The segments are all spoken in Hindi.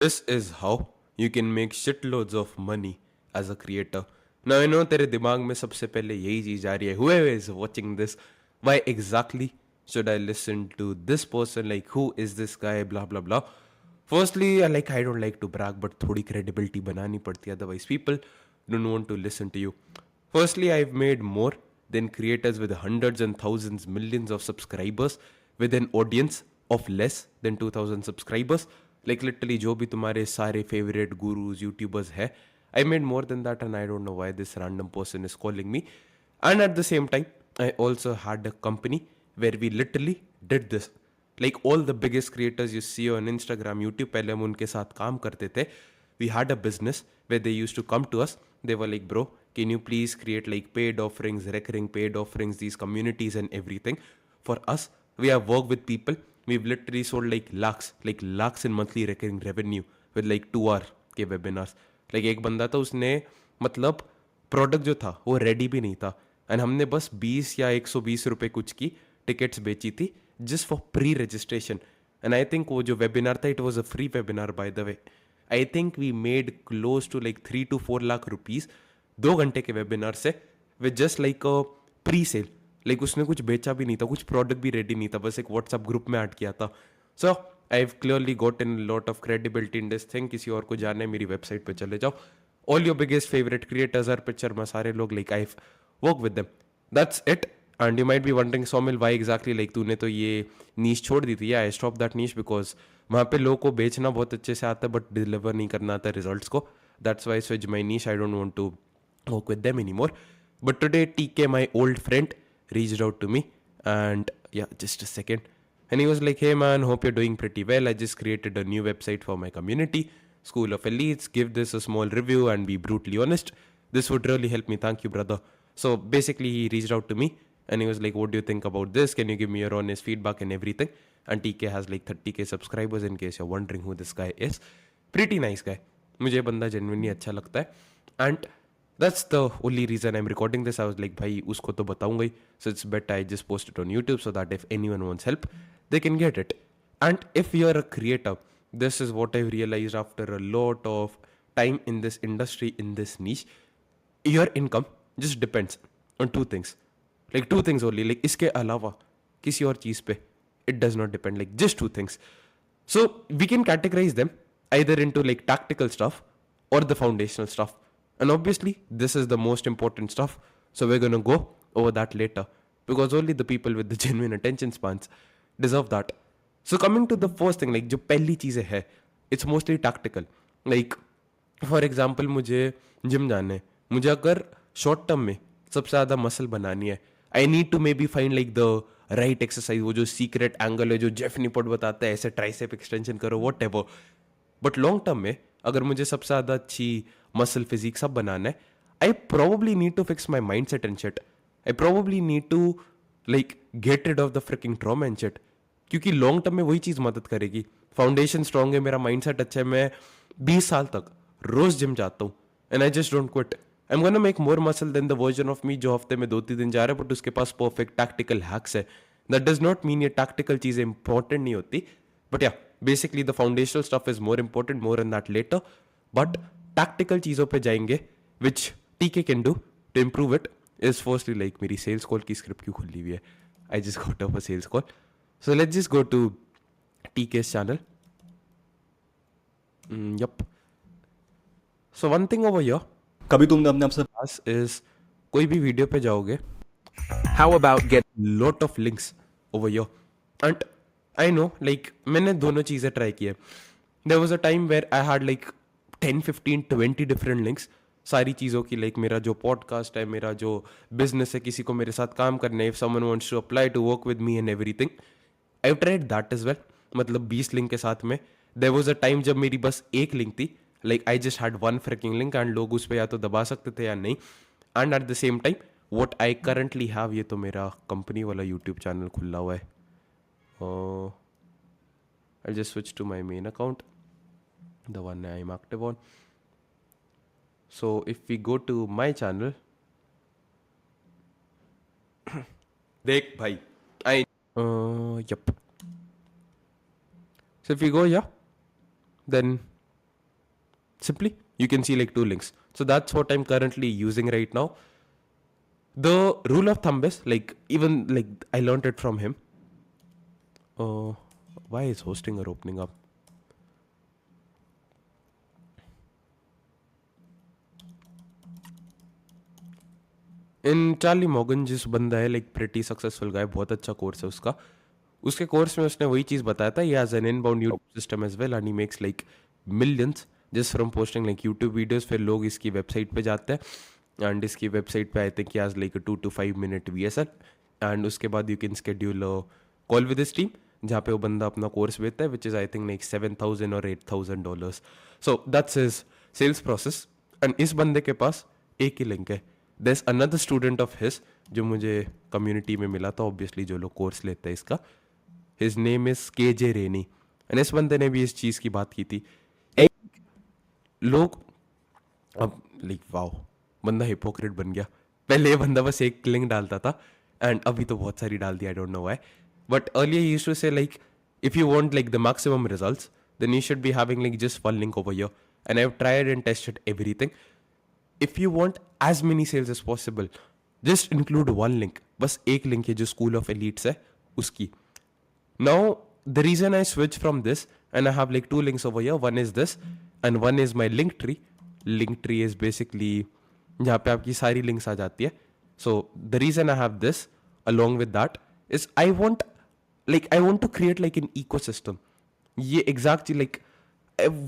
This is how you can make shitloads of money as a creator. Now I know तेरे दिमाग में सबसे पहले यही चीज आ रही है. Whoever is watching this, why exactly should I listen to this person? Like who is this guy? Blah blah blah. Firstly, I don't like to brag, but थोड़ी credibility बनानी पड़ती है. Otherwise, people don't want to listen to you. Firstly, I've made more than creators with hundreds and thousands, millions of subscribers with an audience of less than 2000 subscribers. Like literally जो भी तुम्हारे सारे favorite gurus, YouTubers है, I made more than that and I don't know why this random person is calling me. And at the same time, I also had a company where we literally did this. Like all the biggest creators you see on Instagram, YouTube, पहले हम उनके साथ काम करते थे. We had a business where they used to come to us. They were like, bro, can you please create like paid offerings, recurring paid offerings, these communities and everything. For us, we have worked with people. We've literally sold like lakhs in monthly recurring revenue with like 2 hour के webinars. Like एक बंदा था उसने मतलब प्रोडक्ट जो था वो रेडी भी नहीं था एंड हमने बस 20 या 120 रुपए कुछ की टिकट्स बेची थी just for pre registration. And I think वो जो वेबिनार था it was a free webinar by the way. I think we made close to like 3 to 4 lakh rupees 2 घंटे के वेबिनार से with just like a pre sale. Like उसने कुछ बेचा भी नहीं था, कुछ प्रोडक्ट भी रेडी नहीं था, बस एक व्हाट्सएप ग्रुप में ऐड किया था. So I have clearly got in lot of credibility in this thing. किसी और को जानना है मेरी वेबसाइट पे चले जाओ. All your biggest favourite creators are picture में सारे लोग like I work with them. That's it. And you might be wondering Somil why exactly like तूने तो ये नीश छोड़ दी थी. I stop that niche because वहाँ पे लोगों को बेचना बहुत अच्छे से आता है बट डिलीवर नहीं करना आता रिजल्ट्स को. That's why switch my niche. I don't want to work with them anymore. But today, TK, my old friend, reached out to me and yeah, just a second. And he was like, hey man, hope you're doing pretty well. I just created a new website for my community, School of Elites. Give this a small review and be brutally honest. This would really help me. Thank you, brother. So basically, he reached out to me and he was like, what do you think about this? Can you give me your honest feedback and everything? And TK has like 30K subscribers in case you're wondering who this guy is. Pretty nice guy. मुझे बंदा genuinely अच्छा लगता है. And that's the only reason I'm recording this. I was like, भाई उसको तो बताऊंगा ही. So it's better I just post it on YouTube so that if anyone wants help, they can get it. And if you're a creator, this is what I've realized after a lot of time in this industry, in this niche. Your income just depends on two things. Like two things only. Like इसके अलावा किसी और चीज़ पे it does not depend. Like just two things. So we can categorize them either into like tactical stuff or the foundational stuff. And obviously, this is the most important stuff. So we're gonna go over that later because only the people with the genuine attention spans deserve that. So coming to the first thing, like जो पहली चीज़ें है, it's mostly tactical. Like for example मुझे जिम जाना है. मुझे अगर शॉर्ट टर्म में सबसे ज़्यादा मसल बनानी है, I need to maybe find like the right exercise. वो जो सीक्रेट एंगल है जो जेफ निपोट बताता है, ऐसे ट्राइसेप एक्सटेंशन करो, what ever. But long term में अगर मुझे सबसे ज़्यादा अच्छी मसल फिजिक सब बनाना है, I probably need to fix my mindset and shit. I probably need to like get rid of the freaking trauma and shit. क्योंकि लॉन्ग टर्म में वही चीज़ मदद करेगी. फाउंडेशन स्ट्रांग है, मेरा माइंड सेट अच्छा है, मैं 20 साल तक रोज जिम जाता हूँ and I just don't quit. I am gonna make more muscle than the version of me जो हफ्ते में 2-3 दिन जा रहा है बट उसके पास परफेक्ट टैक्टिकल हैक्स है. दैट डज नॉट मीन ये टैक्टिकल चीज़ें इंपॉर्टेंट नहीं होती. But yeah basically the foundational stuff is more important, more in that letter. But tactical चीज़ों पे जाएंगे which TK can do to improve it is firstly like मेरी सेल्स कॉल की स्क्रिप्ट क्यों खुली हुई है. I just got off a sales call. So let's just go to TK's channel. Yup. So one thing over here कभी तुमने अपने आप से us is कोई भी वीडियो पे जाओगे, How about get lot of links over here. And I know like मैंने दोनों चीज़ें ट्राई की है. There was a time where I had like 10, 15, 20 different links सारी चीज़ों की. लाइक मेरा जो पॉडकास्ट है, मेरा जो बिजनेस है, किसी को मेरे साथ काम करना है, if someone wants to apply to work with me and everything, I tried that is well. मतलब 20 लिंक के साथ में. देयर वाज अ टाइम जब मेरी बस एक लिंक थी. Like I just had one fricking link and लोग उस पर या तो दबा सकते थे या नहीं. And at the same time what I currently have, ये तो मेरा कंपनी वाला यूट्यूब चैनल खुला हुआ है. I just switch to my main account, the one I am active on. So if we go to my channel, देख भाई, I yep. So if we go here, then simply you can see like 2 links. So that's what I'm currently using right now. The rule of thumb is like, even like I learned it from him. Why is Hostinger opening up? In Charlie Morgan जिस बंदा है लाइक प्रिटी सक्सेसफुल गाय, बहुत अच्छा कोर्स है उसका. उसके कोर्स में उसने वही चीज़ बताया था. He has an inbound YouTube system as well and he makes like millions just from posting like YouTube videos. फिर लोग इसकी वेबसाइट पे जाते हैं एंड इसकी वेबसाइट पे I think he has like 2 to 5 minute VSL. And उसके बाद you can schedule call with this team जहाँ पे वो बंदा अपना कोर्स बेचता है, which is I think like $7,000 or $8,000. So that's his sales process. And इस बंदे के पास एक ही लिंक है. There's another student of his जो मुझे कम्युनिटी में मिला था, ऑब्वियसली जो लोग कोर्स लेते हैं इसका. His name is KJ rainy. And इस बंदे ने भी इस चीज़ की बात की थी. लोग अब लाइक वाओ, बंदा हिपोक्रेट बन गया. पहले ये बंदा बस एक लिंक डालता था एंड अभी तो बहुत सारी डाल दिया. I don't know why, but earlier he used to say like if you want like the maximum results, then you should be having like just one link over here. And I've tried and tested everything. If you want as many sales as possible, just include one link. बस एक link है जो School of Elites है उसकी. Now the reason I switched from this and I have like 2 links over here. One is this and one is my link tree. Link tree is basically जहाँ पे आपकी सारी links आ जाती है. So the reason I have this along with that is I want to create like an ecosystem. ये exactly like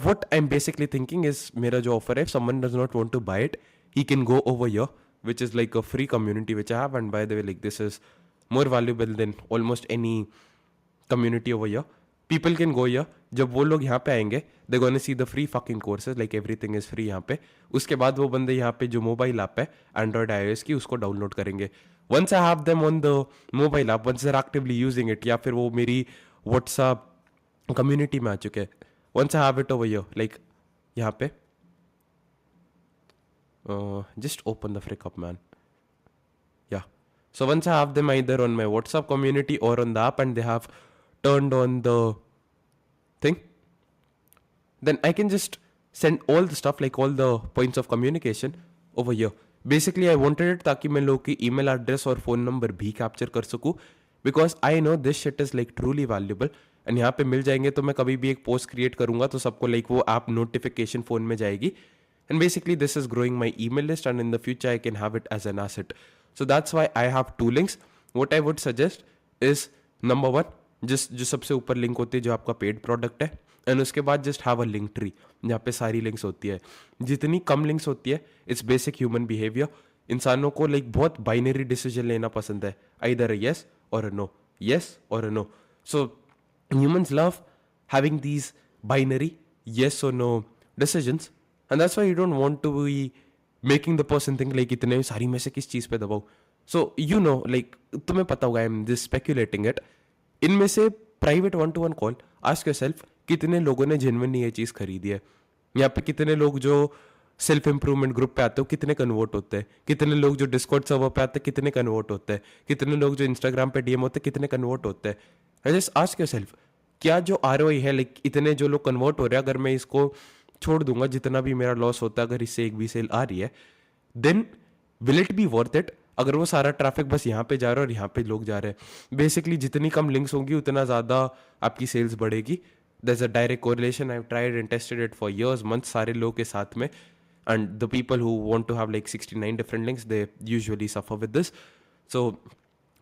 what I'm basically thinking is मेरा जो offer है, if someone does not want to buy it, he can go over here, which is like a free community which I have. And by the way, like this is more valuable than almost any community over here. People can go here. जब वो लोग यहाँ पे आएंगे, they're gonna see the free fucking courses, like everything is free यहाँ पे. उसके बाद वो बंदे यहाँ पे जो मोबाइल ऐप है Android iOS की, उसको डाउनलोड करेंगे. Once I have them on the mobile app, once they're actively using it, या फिर वो मेरी WhatsApp कम्युनिटी में आ चुके हैं, once I have it over here, like यहाँ पे, just open the frick up, man. Yeah. So once I have them either on my WhatsApp community or on the app and they have turned on the thing, then I can just send all the stuff, like all the points of communication over here. Basically, I wanted it ताकि मैं लोग की email address और phone number भी capture कर सकूँ, because I know this shit is like truly valuable. And यहाँ पे मिल जाएंगे तो मैं कभी भी एक पोस्ट क्रिएट करूंगा तो सबको लाइक वो ऐप नोटिफिकेशन फोन में जाएगी. And basically this is growing my email list and in the future I can have it as an asset. So that's why I have 2 links. What I would suggest is number 1, जिस जो सबसे ऊपर लिंक होती है जो आपका पेड प्रोडक्ट है, एंड उसके बाद just have a link tree जहाँ पे सारी लिंक्स होती है. जितनी कम लिंक्स होती है, इट्स बेसिक ह्यूमन बिहेवियर. इंसानों को लाइक बहुत बाइनरी डिसीजन लेना पसंद है, आइदर अ येस और अ नो, येस और a no. So humans love having these binary yes or no decisions, and that's why you don't want to be making the person think like इतने सारी में से किस चीज़ पे दबाऊँ. So you know, like तुम्हें पता होगा, I'm just speculating it. इनमें से private 1-to-1 call, ask yourself कितने लोगों ने जेन्युइनली ये चीज़ खरीदी है. यहाँ पे कितने लोग जो सेल्फ इंप्रूवमेंट ग्रुप पे आते हो कितने कन्वर्ट होते हैं, कितने लोग जो डिस्कॉर्ड सर्वर पे आते हैं कितने कन्वर्ट होते हैं, कितने लोग जो इंस्टाग्राम पे DM होते हैं कितने कन्वर्ट होते हैं. जस्ट आस्क योरसेल्फ, क्या जो ROI है, लाइक इतने जो लोग कन्वर्ट हो रहे हैं, अगर मैं इसको छोड़ दूंगा जितना भी मेरा लॉस होता है, अगर इससे एक भी सेल आ रही है, then will it be worth it. अगर वो सारा ट्रैफिक बस यहाँ पे जा रहा है और यहाँ पे लोग जा रहे हैं, बेसिकली जितनी कम लिंक्स होंगी उतना ज़्यादा आपकी सेल्स बढ़ेगी. there's a direct correlation. I've tried and tested it for years, months, सारे लोग के साथ में. And the people who want to have like 69 different links, they usually suffer with this. So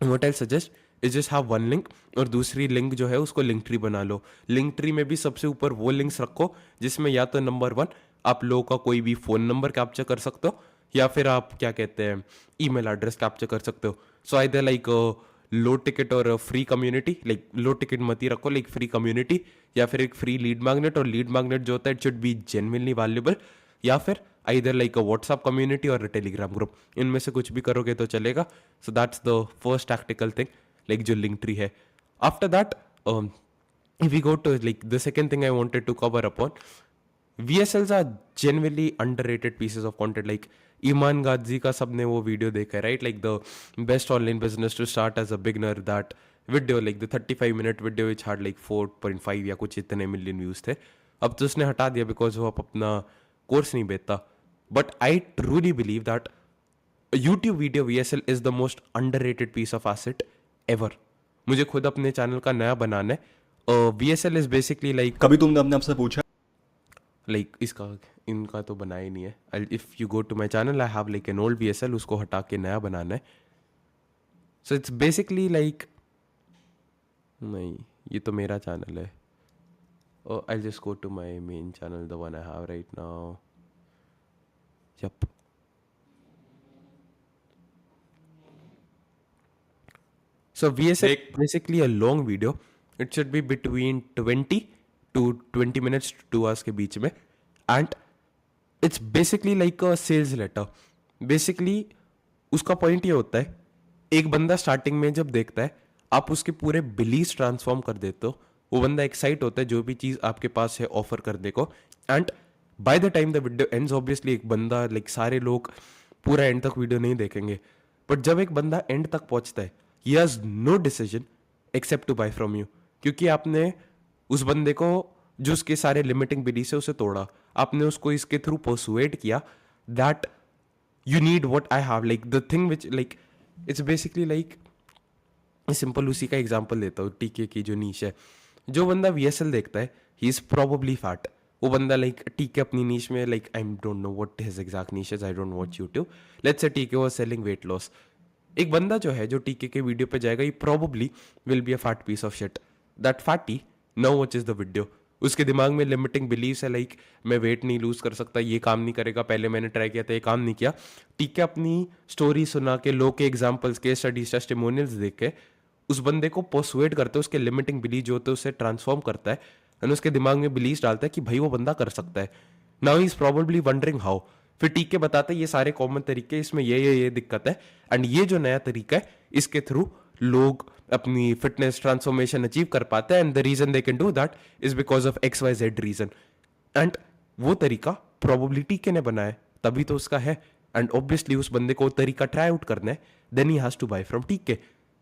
what I'll suggest is just have one link, और दूसरी लिंक जो है उसको लिंक ट्री बना लो. लिंक ट्री में भी सबसे ऊपर वो लिंक्स रखो जिसमें या तो नंबर 1 आप लोगों का कोई भी फ़ोन नंबर कैप्चर कर सकते हो, या फिर आप क्या कहते हैं ईमेल एड्रेस कैप्चर कर सकते हो. So either like low ticket और free community, like low ticket मत ही रखो, लाइक फ्री कम्युनिटी, या फिर एक फ्री लीड मैग्नेट. और लीड मैग्नेट जो होता है it should B genuinely valuable, या फिर either like a WhatsApp community और टेलीग्राम ग्रुप. इनमें से कुछ भी करोगे तो चलेगा. सो that's the first tactical thing, like जो लिंक ट्री है. After that if we go to like the second thing I wanted to cover upon, VSLs are genuinely underrated pieces of content. Like Iman Gadzhi का सबने वो वीडियो देखा है, right? Like the best online business to start as a beginner, that video, like the 35-minute video which had like 4.5 या कुछ इतने मिलियन व्यूज थे. अब तो उसने हटा दिया बिकॉज वो अपना कोर्स नहीं बेचता, but I truly believe that YouTube video VSL is the most underrated piece of asset ever. मुझे खुद अपने चैनल का नया बनाना है. VSL इज बेसिकली लाइक, कभी तुमने अपने आप से पूछा लाइक इसका इनका तो बनाया ही नहीं है. If you go to my channel I have like an old VSL, उसको हटा के नया बनाना है. सो इट्स बेसिकली लाइक, नहीं ये तो मेरा चैनल है. I just go to my main channel, the one I have right now. Yup. So VSL basically a long video. It should be between 20 to 20 minutes to 2 hours के बीच में. And it's basically like a sales letter. Basically उसका पॉइंट ये होता है, एक बंदा स्टार्टिंग में जब देखता है, आप उसके पूरे बिलीव्स ट्रांसफॉर्म कर देते हो. वो बंदा एक्साइट होता है जो भी चीज़ आपके पास है ऑफर करने को. And by the time the video ends, obviously एक बंदा लाइक सारे लोग पूरा एंड तक वीडियो नहीं देखेंगे, बट जब एक बंदा एंड तक पहुंचता है, he has no decision except to buy from you. क्योंकि आपने उस बंदे को जो उसके सारे लिमिटिंग बिलीफ है उसे तोड़ा, आपने उसको इसके थ्रू परसुएट किया that you need what I have, like the thing which like it's basically like, simple उसी का एग्जांपल देता हूँ. टीके की जो नीश है, जो बंदा VSL देखता है ही इज प्रॉबली फैट. वो बंदा लाइक टीके अपनी नीश में, like I don't know what his exact niche is, I don't watch YouTube. Let's say टीके वाज सेलिंग वेट लॉस. एक बंदा जो है जो टीके के वीडियो पे जाएगा, ये probably will be a fat piece of shit. That fatty now watches the video. उसके दिमाग में लिमिटिंग बिलीव्स है, लाइक मैं वेट नहीं लूज कर सकता, ये काम नहीं करेगा, पहले मैंने ट्राई किया था ये काम नहीं किया. टीके अपनी स्टोरी सुना के, लोग के एग्जाम्पल्स के, स्टडीज, टेस्टिमोनियल्स देख के उस बंदे को पर्सुएट करते है, उसके लिमिटिंग बिलीव जो होते हैं उसे ट्रांसफॉर्म करता है एंड उसके दिमाग में बिलीव्स डालता है कि भाई वो बंदा कर सकता है. Now he is probably wondering how. फिर टीके बताते हैं ये सारे कॉमन तरीके, इसमें ये दिक्कत है, एंड ये जो नया तरीका है इसके थ्रू लोग अपनी फिटनेस ट्रांसफॉर्मेशन अचीव कर पाते हैं. And the reason they can do that is because of XYZ reason. And वो तरीका प्रॉबली टीके ने बनाया है, तभी तो उसका है. एंड ऑब्वियसली उस बंदे को वो तरीका ट्राई आउट करना है, then he has to buy from TK.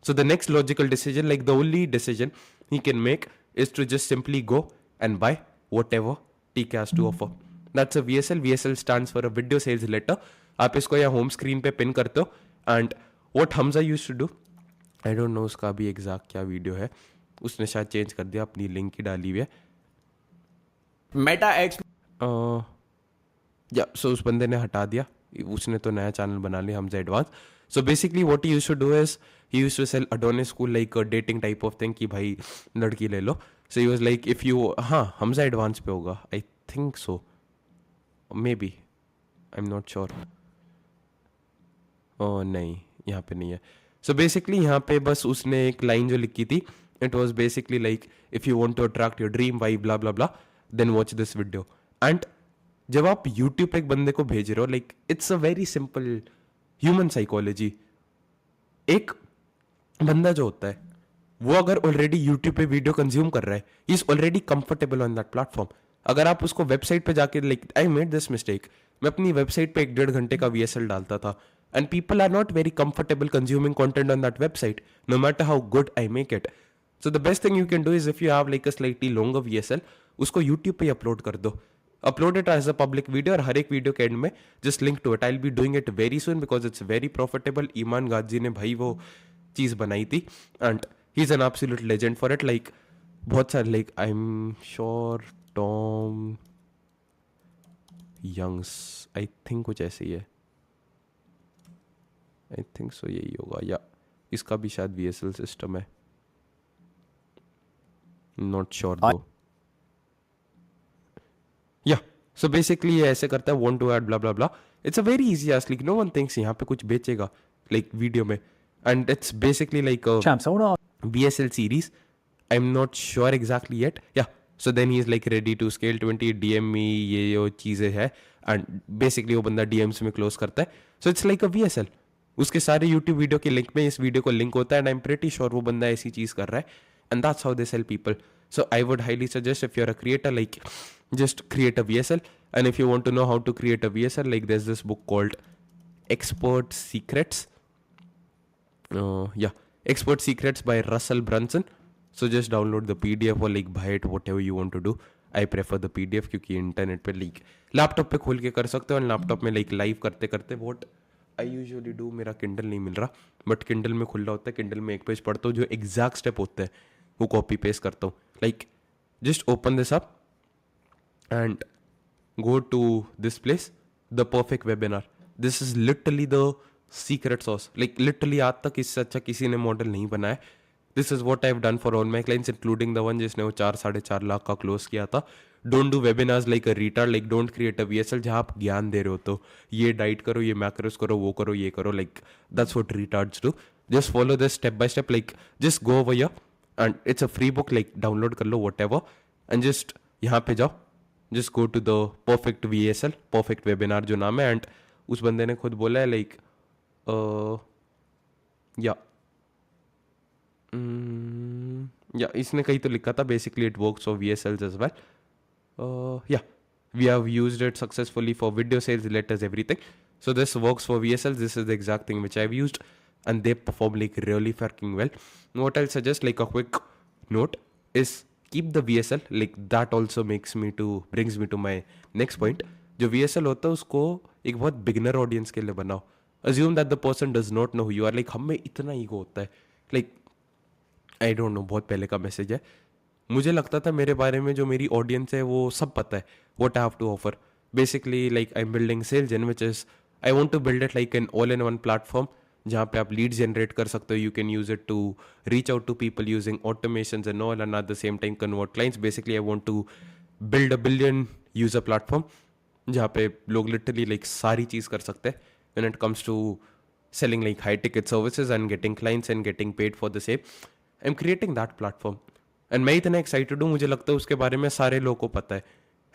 So the next logical decision, like the only decision he can make is to just simply go and buy whatever TK has to offer. That's a VSL. VSL stands for a video sales letter. आप इसको यहाँ होम स्क्रीन पे पिन करते हो. And what Hamza used to do, I don't know उसका भी एग्जैक्ट क्या वीडियो है, उसने शायद चेंज कर दिया, अपनी लिंक ही डाली हुई है. मेटा एक्स या सो उस बंदे ने हटा दिया, उसने तो नया चैनल बना लिया, Hamza advance. So basically what he used to do is he used to sell Adonis school, like dating type of thing कि भाई लड़की ले लो. So he was like if you, हाँ हमजा एडवांस पे होगा, I think so, maybe I'm not sure. नहीं यहाँ पे नहीं है. So basically यहाँ पे बस उसने एक लाइन जो लिखी थी, it was basically like if you want to attract your dream wife blah blah blah then watch this video. And जब आप YouTube पे एक बंदे को भेज रहे हो, like it's a very simple human psychology. एक बंदा जो होता है वो अगर ऑलरेडी YouTube पे वीडियो कंज्यूम कर रहा है, he is already comfortable on that platform. अगर आप उसको वेबसाइट पे जाके, like I made this mistake, मैं अपनी वेबसाइट पे 1.5 घंटे का VSL डालता था and people are not very comfortable consuming content on that website no matter how good I make it. So the best thing you can do is if you have like a slightly longer VSL, उसको यूट्यूब पे अपलोड कर दो. Upload it as a public video और हर एक वीडियो के एंड में just link to it. I will be doing it very soon because it's very profitable. Iman Gadzhi ने भाई वो चीज़ बनाई थी and he is an absolute legend for it. Like बहुत सारे, like I am sure Tom Youngs, I think कुछ ऐसे ही है, आई थिंक सो यही होगा, या इसका भी शायद VSL सिस्टम है, नॉट श्योर दो. या सो बेसिकली ये ऐसे करता है, want to add blah blah blah. It's a very easy ask, like no one thinks यहाँ पे कुछ बेचेगा लाइक वीडियो में. And it's basically like VSL series. I'm not sure exactly yet. Yeah. So then he is like ready to scale 20, DM me, ये जो चीज़ें है. And basically वो बंदा DMs में close करता है. So it's like a VSL. उसके सारे YouTube वीडियो के लिंक में इस वीडियो को लिंक होता है and I'm pretty sure वो बंदा ऐसी चीज़ कर रहा है. And that's how they sell people. So I would highly suggest if you're a creator, like just create a VSL. And if you want to know how to create a VSL, like there's this book called Expert Secrets. Expert Secrets by Russell Brunson. So just download the PDF or like buy it, whatever you want to do. I prefer the PDF, क्योंकि इंटरनेट पे लाइक लैपटॉप पे खोल के कर सकते हो, और लैपटॉप में लाइक लाइव करते करते वॉट आई यूजुअली डू, मेरा किंडल नहीं मिल रहा बट किंडल में खुल रहा होता है, किंडल में एक पेज पढ़ता हूँ, जो एग्जैक्ट स्टेप होते हैं वो कॉपी पेस्ट करता हूँ. Like just open this up and go to this place, the perfect webinar. This is literally the secret sauce. Like literally आज तक इससे अच्छा किसी ने मॉडल नहीं बनाया. This is what I've done for all my clients, including the one जिसने वो 4-4.5 लाख का क्लोज किया था. Don't do webinars like a retard. Like don't create a VSL जहाँ आप ज्ञान दे रहे हो, तो ये डाइट करो, ये मैक्रोस करो, वो करो, ये करो. Like that's what retards do. Just follow this step by step. Like just go over here and it's a free book. Like download कर लो whatever and just यहाँ पे जाओ. Just go to the perfect VSL, perfect webinar जो नाम है. एंड उस बंदे ने खुद बोला है लाइक या इसने कहीं तो लिखा था basically it works for VSLs as well. Yeah we have used it successfully for video sales, letters, everything. So this works for VSLs. This is the exact thing which I have used and they perform like really fucking well. What I'll suggest, like a quick note, is keep the VSL. like that also brings me to my next point. जो VSL होता है उसको एक बहुत बिगनर ऑडियंस के लिए बनाओ. assume that the person does not know who you are. like हम में इतना ईगो होता है. like आई डोंट नो, बहुत पहले का मैसेज है. मुझे लगता था मेरे बारे में जो मेरी ऑडियंस है वो सब पता है, what I have to offer. basically like I'm building SalesGen, which is I want to build it like an all-in-one platform जहाँ पे आप लीड जनरेट कर सकते हो. You can use it to reach out to people using automations and all, and at the same time convert clients. Basically I want to build a billion user platform जहाँ पे लोग लिटरली लाइक सारी चीज़ कर सकते हैं when it comes to selling like high ticket services and getting clients and getting paid for the same. I am creating that platform and मैं इतना एक्साइटेड हूँ. मुझे लगता है उसके बारे में सारे लोगों को पता है.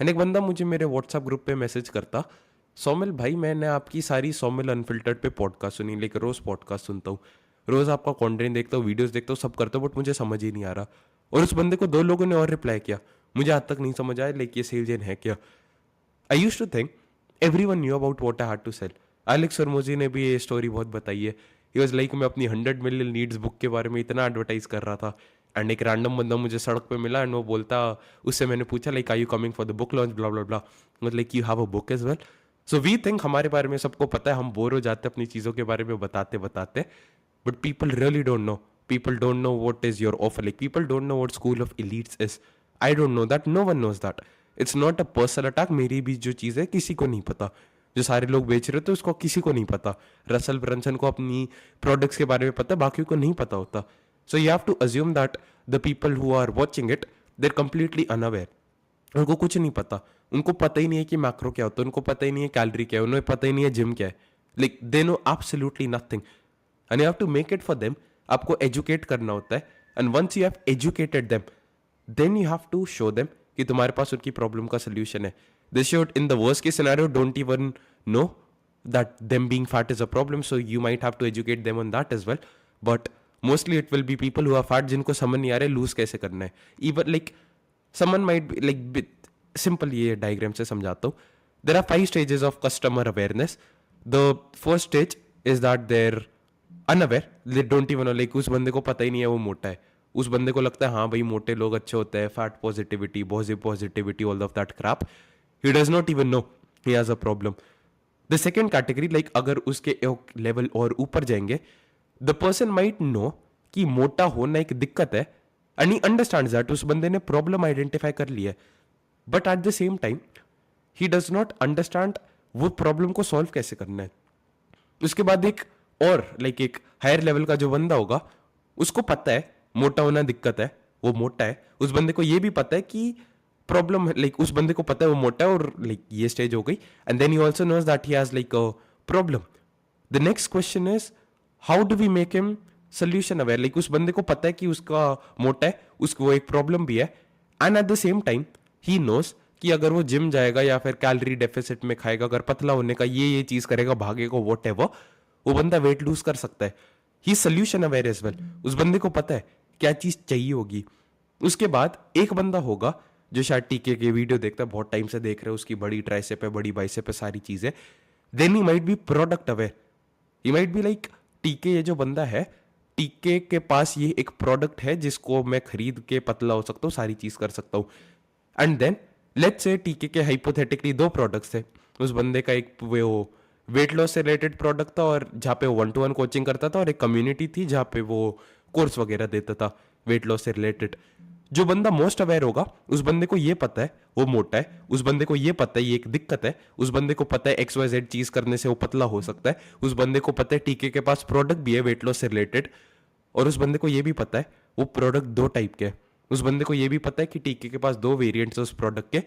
एंड एक बंदा मुझे मेरे व्हाट्सएप ग्रुप पे मैसेज करता, सौमिल भाई मैंने आपकी सारी सौमिल अनफिल्टर्ड पे पॉडकास्ट सुनी, लेकिन रोज़ पॉडकास्ट सुनता हूँ, रोज़ आपका कंटेंट देखता हूँ, वीडियोस देखता हूँ, सब करता हूँ, बट मुझे समझ ही नहीं आ रहा. और उस बंदे को 2 लोगों ने और रिप्लाई किया, मुझे आज तक नहीं समझ आया लाइक ये SalesGen है क्या. I used to think everyone knew about what I had to sell. Alex Hormozi ने भी ये स्टोरी बहुत बताई है. ही वाज लाइक मैं अपनी 100 मिलियन नीड्स बुक के बारे में इतना एडवर्टाइज कर रहा था, एंड एक रैंडम बंदा मुझे सड़क पे मिला एंड वो बोलता, उससे मैंने पूछा like are you coming for the book launch, blah blah blah, मतलब like you have a book as well. So we think हमारे बारे में सबको पता है, हम बोर हो जाते हैं अपनी चीज़ों के बारे में बताते बताते, but people really don't know. People don't know what is your offer. Like people don't know what school of elites is. I don't know that, no one knows that. It's not a personal attack. मेरी भी जो चीज़ है किसी को नहीं पता, जो सारे लोग बेच रहे थे उसको किसी को नहीं पता. रसल ब्रंसन को अपनी प्रोडक्ट्स के बारे में पता है, बाकी को नहीं पता होता. So you have to assume that the people who are watching it they are completely unaware. उनको कुछ नहीं पता. उनको पता ही नहीं है कि मैक्रो क्या होता है, उनको पता ही नहीं है कैलोरी क्या है, उन्हें पता ही नहीं है जिम क्या है. Like they know absolutely nothing and you have to make it for them. आपको एजुकेट करना होता है and once you have educated them then you have to show them कि तुम्हारे पास उनकी प्रॉब्लम का सोल्यूशन है. They should in the worst case scenario don't even know that them being fat is a problem, so you might have to educate them on that as well. But mostly it will be people who are fat जिनको समझ नहीं आ रहा है लूज कैसे करना है. Even like someone might be like simple, ये डायग्राम से समझाता हूँ. There are 5 stages of customer awareness. The first stage is that they're unaware. They don't even know, like उस बंदे को पता ही नहीं है वो मोटा है. उस बंदे को लगता है हाँ भाई मोटे लोग अच्छे होते हैं, fat positivity, positivity, all of that Krebs. He does not even know he has a problem. The second category, like अगर उसके एक लेवल और ऊपर जाएंगे, द पर्सन माइट नो कि मोटा होना एक दिक्कत है एंड ही अंडरस्टैंड दैट. उस बंदे ने प्रॉब्लम आइडेंटिफाई कर लिया, but at the same time he does not understand वो प्रॉब्लम को सॉल्व कैसे करना है. उसके बाद एक और लाइक एक हायर लेवल का जो बंदा होगा, उसको पता है मोटा होना दिक्कत है, वो मोटा है. उस बंदे को ये भी पता है कि प्रॉब्लम है, लाइक उस बंदे को पता है वो मोटा है, और लाइक ये स्टेज हो गई. And then he also knows that he has like a problem. The next question is how do we make him solution aware. Like उस बंदे को पता है कि उसका मोटा है, उसको एक प्रॉब्लम भी है, and at the same time he knows कि अगर वो जिम जाएगा या फिर कैलोरी डेफिसिट में खाएगा, अगर पतला होने का ये चीज करेगा, भागेगा, व्हाटएवर, वो बंदा वेट लूज कर सकता है. ही सोल्यूशन अवेयर एज वेल. उस बंदे को पता है क्या चीज चाहिए होगी. उसके बाद एक बंदा होगा जो शायद टीके के वीडियो देखता है, बहुत टाइम से देख रहे हैं, उसकी बड़ी ट्राइसेप है, बड़ी बाइसेप है, सारी चीजें. Then he might be product aware. He might be like टीके, ये जो बंदा है, टीके के पास ये एक प्रोडक्ट है जिसको मैं खरीद के पतला हो सकता हूँ, सारी चीज कर सकता हूँ. एंड देन लेट्स से टीके के हाइपोथेटिकली 2 प्रोडक्ट्स थे। उस बंदे का एक वो वेट लॉस से रिलेटेड प्रोडक्ट था और जहाँ पे 1-to-1 कोचिंग करता था, और एक कम्युनिटी थी जहाँ पे वो कोर्स वगैरह देता था वेट लॉस से रिलेटेड। जो बंदा मोस्ट अवेयर होगा, उस बंदे को ये पता है वो मोटा है, उस बंदे को ये पता है ये एक दिक्कत है, उस बंदे को पता है XYZ चीज करने से वो पतला हो सकता है, उस बंदे को पता है टीके के पास प्रोडक्ट भी है वेट लॉस से रिलेटेड, और उस बंदे को ये भी पता है वो प्रोडक्ट 2 टाइप के हैं। उस बंदे को ये भी पता है कि टीके के पास 2 वेरिएंट्स है उस प्रोडक्ट के।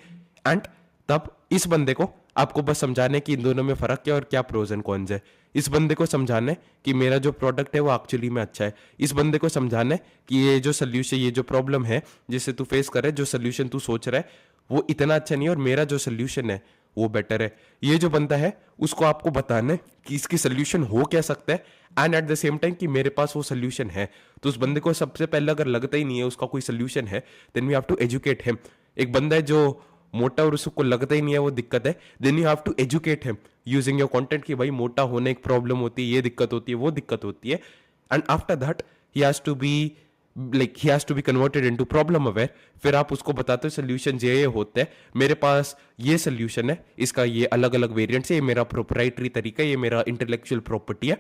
एंड तब इस बंदे को आपको बस समझाने कि इन दोनों में फर्क क्या और क्या प्रोज एंड कॉन्स है। इस बंदे को समझाना है कि मेरा जो प्रोडक्ट है वो एक्चुअली में अच्छा है। इस बंदे को समझाना है कि ये जो सोल्यूशन, ये जो प्रॉब्लम है जिसे तू फेस कर रहा है, जो सोल्यूशन तू सोच रहा है वो इतना अच्छा नहीं है और मेरा जो सोल्यूशन है वो बेटर है। ये जो बंदा है उसको आपको बताना है कि इसकी सोल्यूशन हो क्या सकता है, and at the same time कि मेरे पास वो सोल्यूशन है। तो उस बंदे को सबसे पहले अगर लगता ही नहीं है उसका कोई सोल्यूशन है, then we have to educate him. एक बंदा है जो मोटा और उसको लगता ही नहीं है वो दिक्कत है, then you have to educate him using your content कि भाई मोटा होने एक प्रॉब्लम होती है, ये दिक्कत होती है, वो दिक्कत होती है। And after that he has to be he has to be converted into problem aware। फिर आप उसको बताते हो सोल्यूशन ये होते हैं, मेरे पास ये सोल्यूशन है, इसका ये अलग अलग वेरिएंट्स है, ये मेरा प्रोप्राइटरी तरीका है, ये मेरा इंटेलेक्चुअल प्रॉपर्टी है।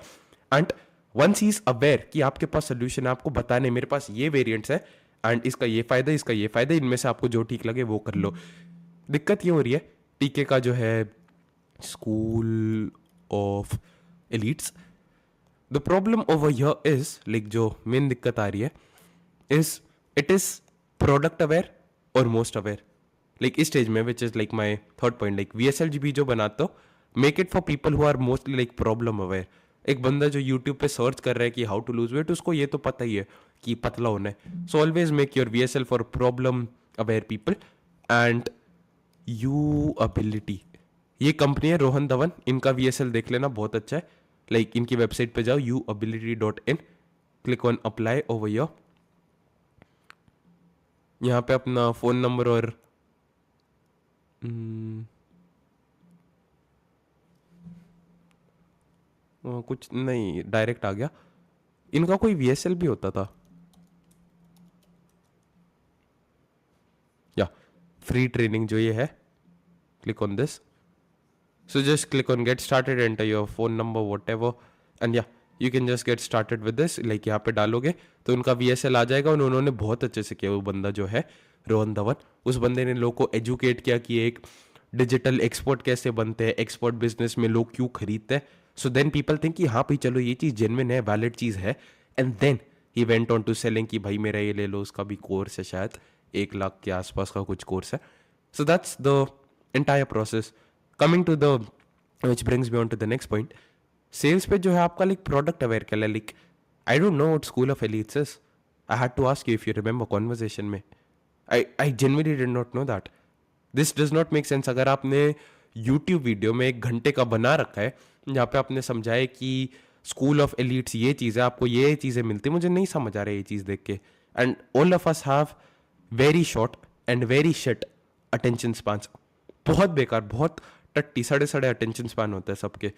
And once he is aware कि आपके पास सोल्यूशन है, आपको बताने मेरे पास ये वेरिएंट्स है एंड इसका ये फायदा, इसका ये फायदा, इनमें से आपको जो ठीक लगे वो कर लो। दिक्कत ये हो रही है टीके का जो है school of elites, the problem over here is like जो मेन दिक्कत आ रही है is it is product aware और most aware। like इस स्टेज में which is like my third point, like VSLGB जो बनाते हो make it for people who are mostly like problem aware। एक बंदा जो YouTube पे सर्च कर रहा है कि how to lose weight, उसको ये तो पता ही है कि पतला होना है। so always make your VSL for problem aware people। and Uability ये कंपनी है रोहन धवन, इनका VSL देख लेना बहुत अच्छा है। like इनकी वेबसाइट पे जाओ uability.in, click on apply over here। यहाँ पे अपना फ़ोन नंबर और कुछ नहीं, डायरेक्ट आ गया। इनका कोई VSL भी होता था या फ्री ट्रेनिंग जो ये है, click on this. So just click on get started, enter your phone number whatever, and yeah you can just get started with this. Like यहाँ पे डालोगे तो उनका VSL आ जाएगा, और उन्होंने बहुत अच्छे से किया। वो बंदा जो है रोहन धवन, उस बंदे ने लोगों को एजुकेट किया कि एक डिजिटल एक्सपर्ट कैसे बनते हैं, एक्सपर्ट बिजनेस में लोग क्यों खरीदते हैं। सो देन पीपल थिंक कि हाँ भाई चलो ये चीज़ जेन्युइन है, वैलिड चीज़ है, and then he went on to selling कि भाई मेरा ये ले लो, उसका भी कोर्स है, शायद 1 लाख के आसपास का कुछ कोर्स है। So that's the entire process. Coming to the which brings me on to the next point, sales पे जो है आपका लाइक प्रोडक्ट अवेयर क्या है। Like I don't know what school of elites is, I had to ask you if you remember conversation में। I genuinely did not know that, this does not make sense. अगर आपने यूट्यूब वीडियो में 1 घंटे का बना रखा है जहाँ पे आपने समझाया कि स्कूल ऑफ एलिट्स ये चीज़ है, आपको ये चीज़ें मिलती, मुझे नहीं समझ आ रहा है ये चीज़ देख के। And all of us have very short and very shit attention span, बहुत बेकार, बहुत टट्टी सड़े सड़े अटेंशन स्पैन होता है सबके।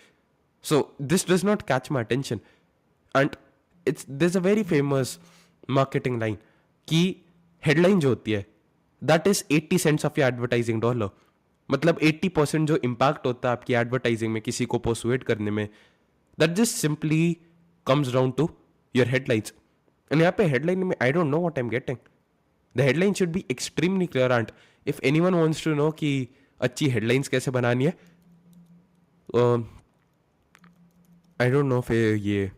So this does not catch my attention. And it's this a very famous marketing line कि हेडलाइन जो होती है that is 80 cents of your advertising dollar. मतलब 80% जो इम्पैक्ट होता है आपकी एडवर्टाइजिंग में, किसी को पर्सुएट करने में, that just simply comes down to your headlines. And यहाँ पे हेडलाइन में I don't know what I am getting. The headline should be extremely clear, and if anyone wants to know कि अच्छी हेडलाइंस कैसे बनानी है, आई डोंट नो फिर ये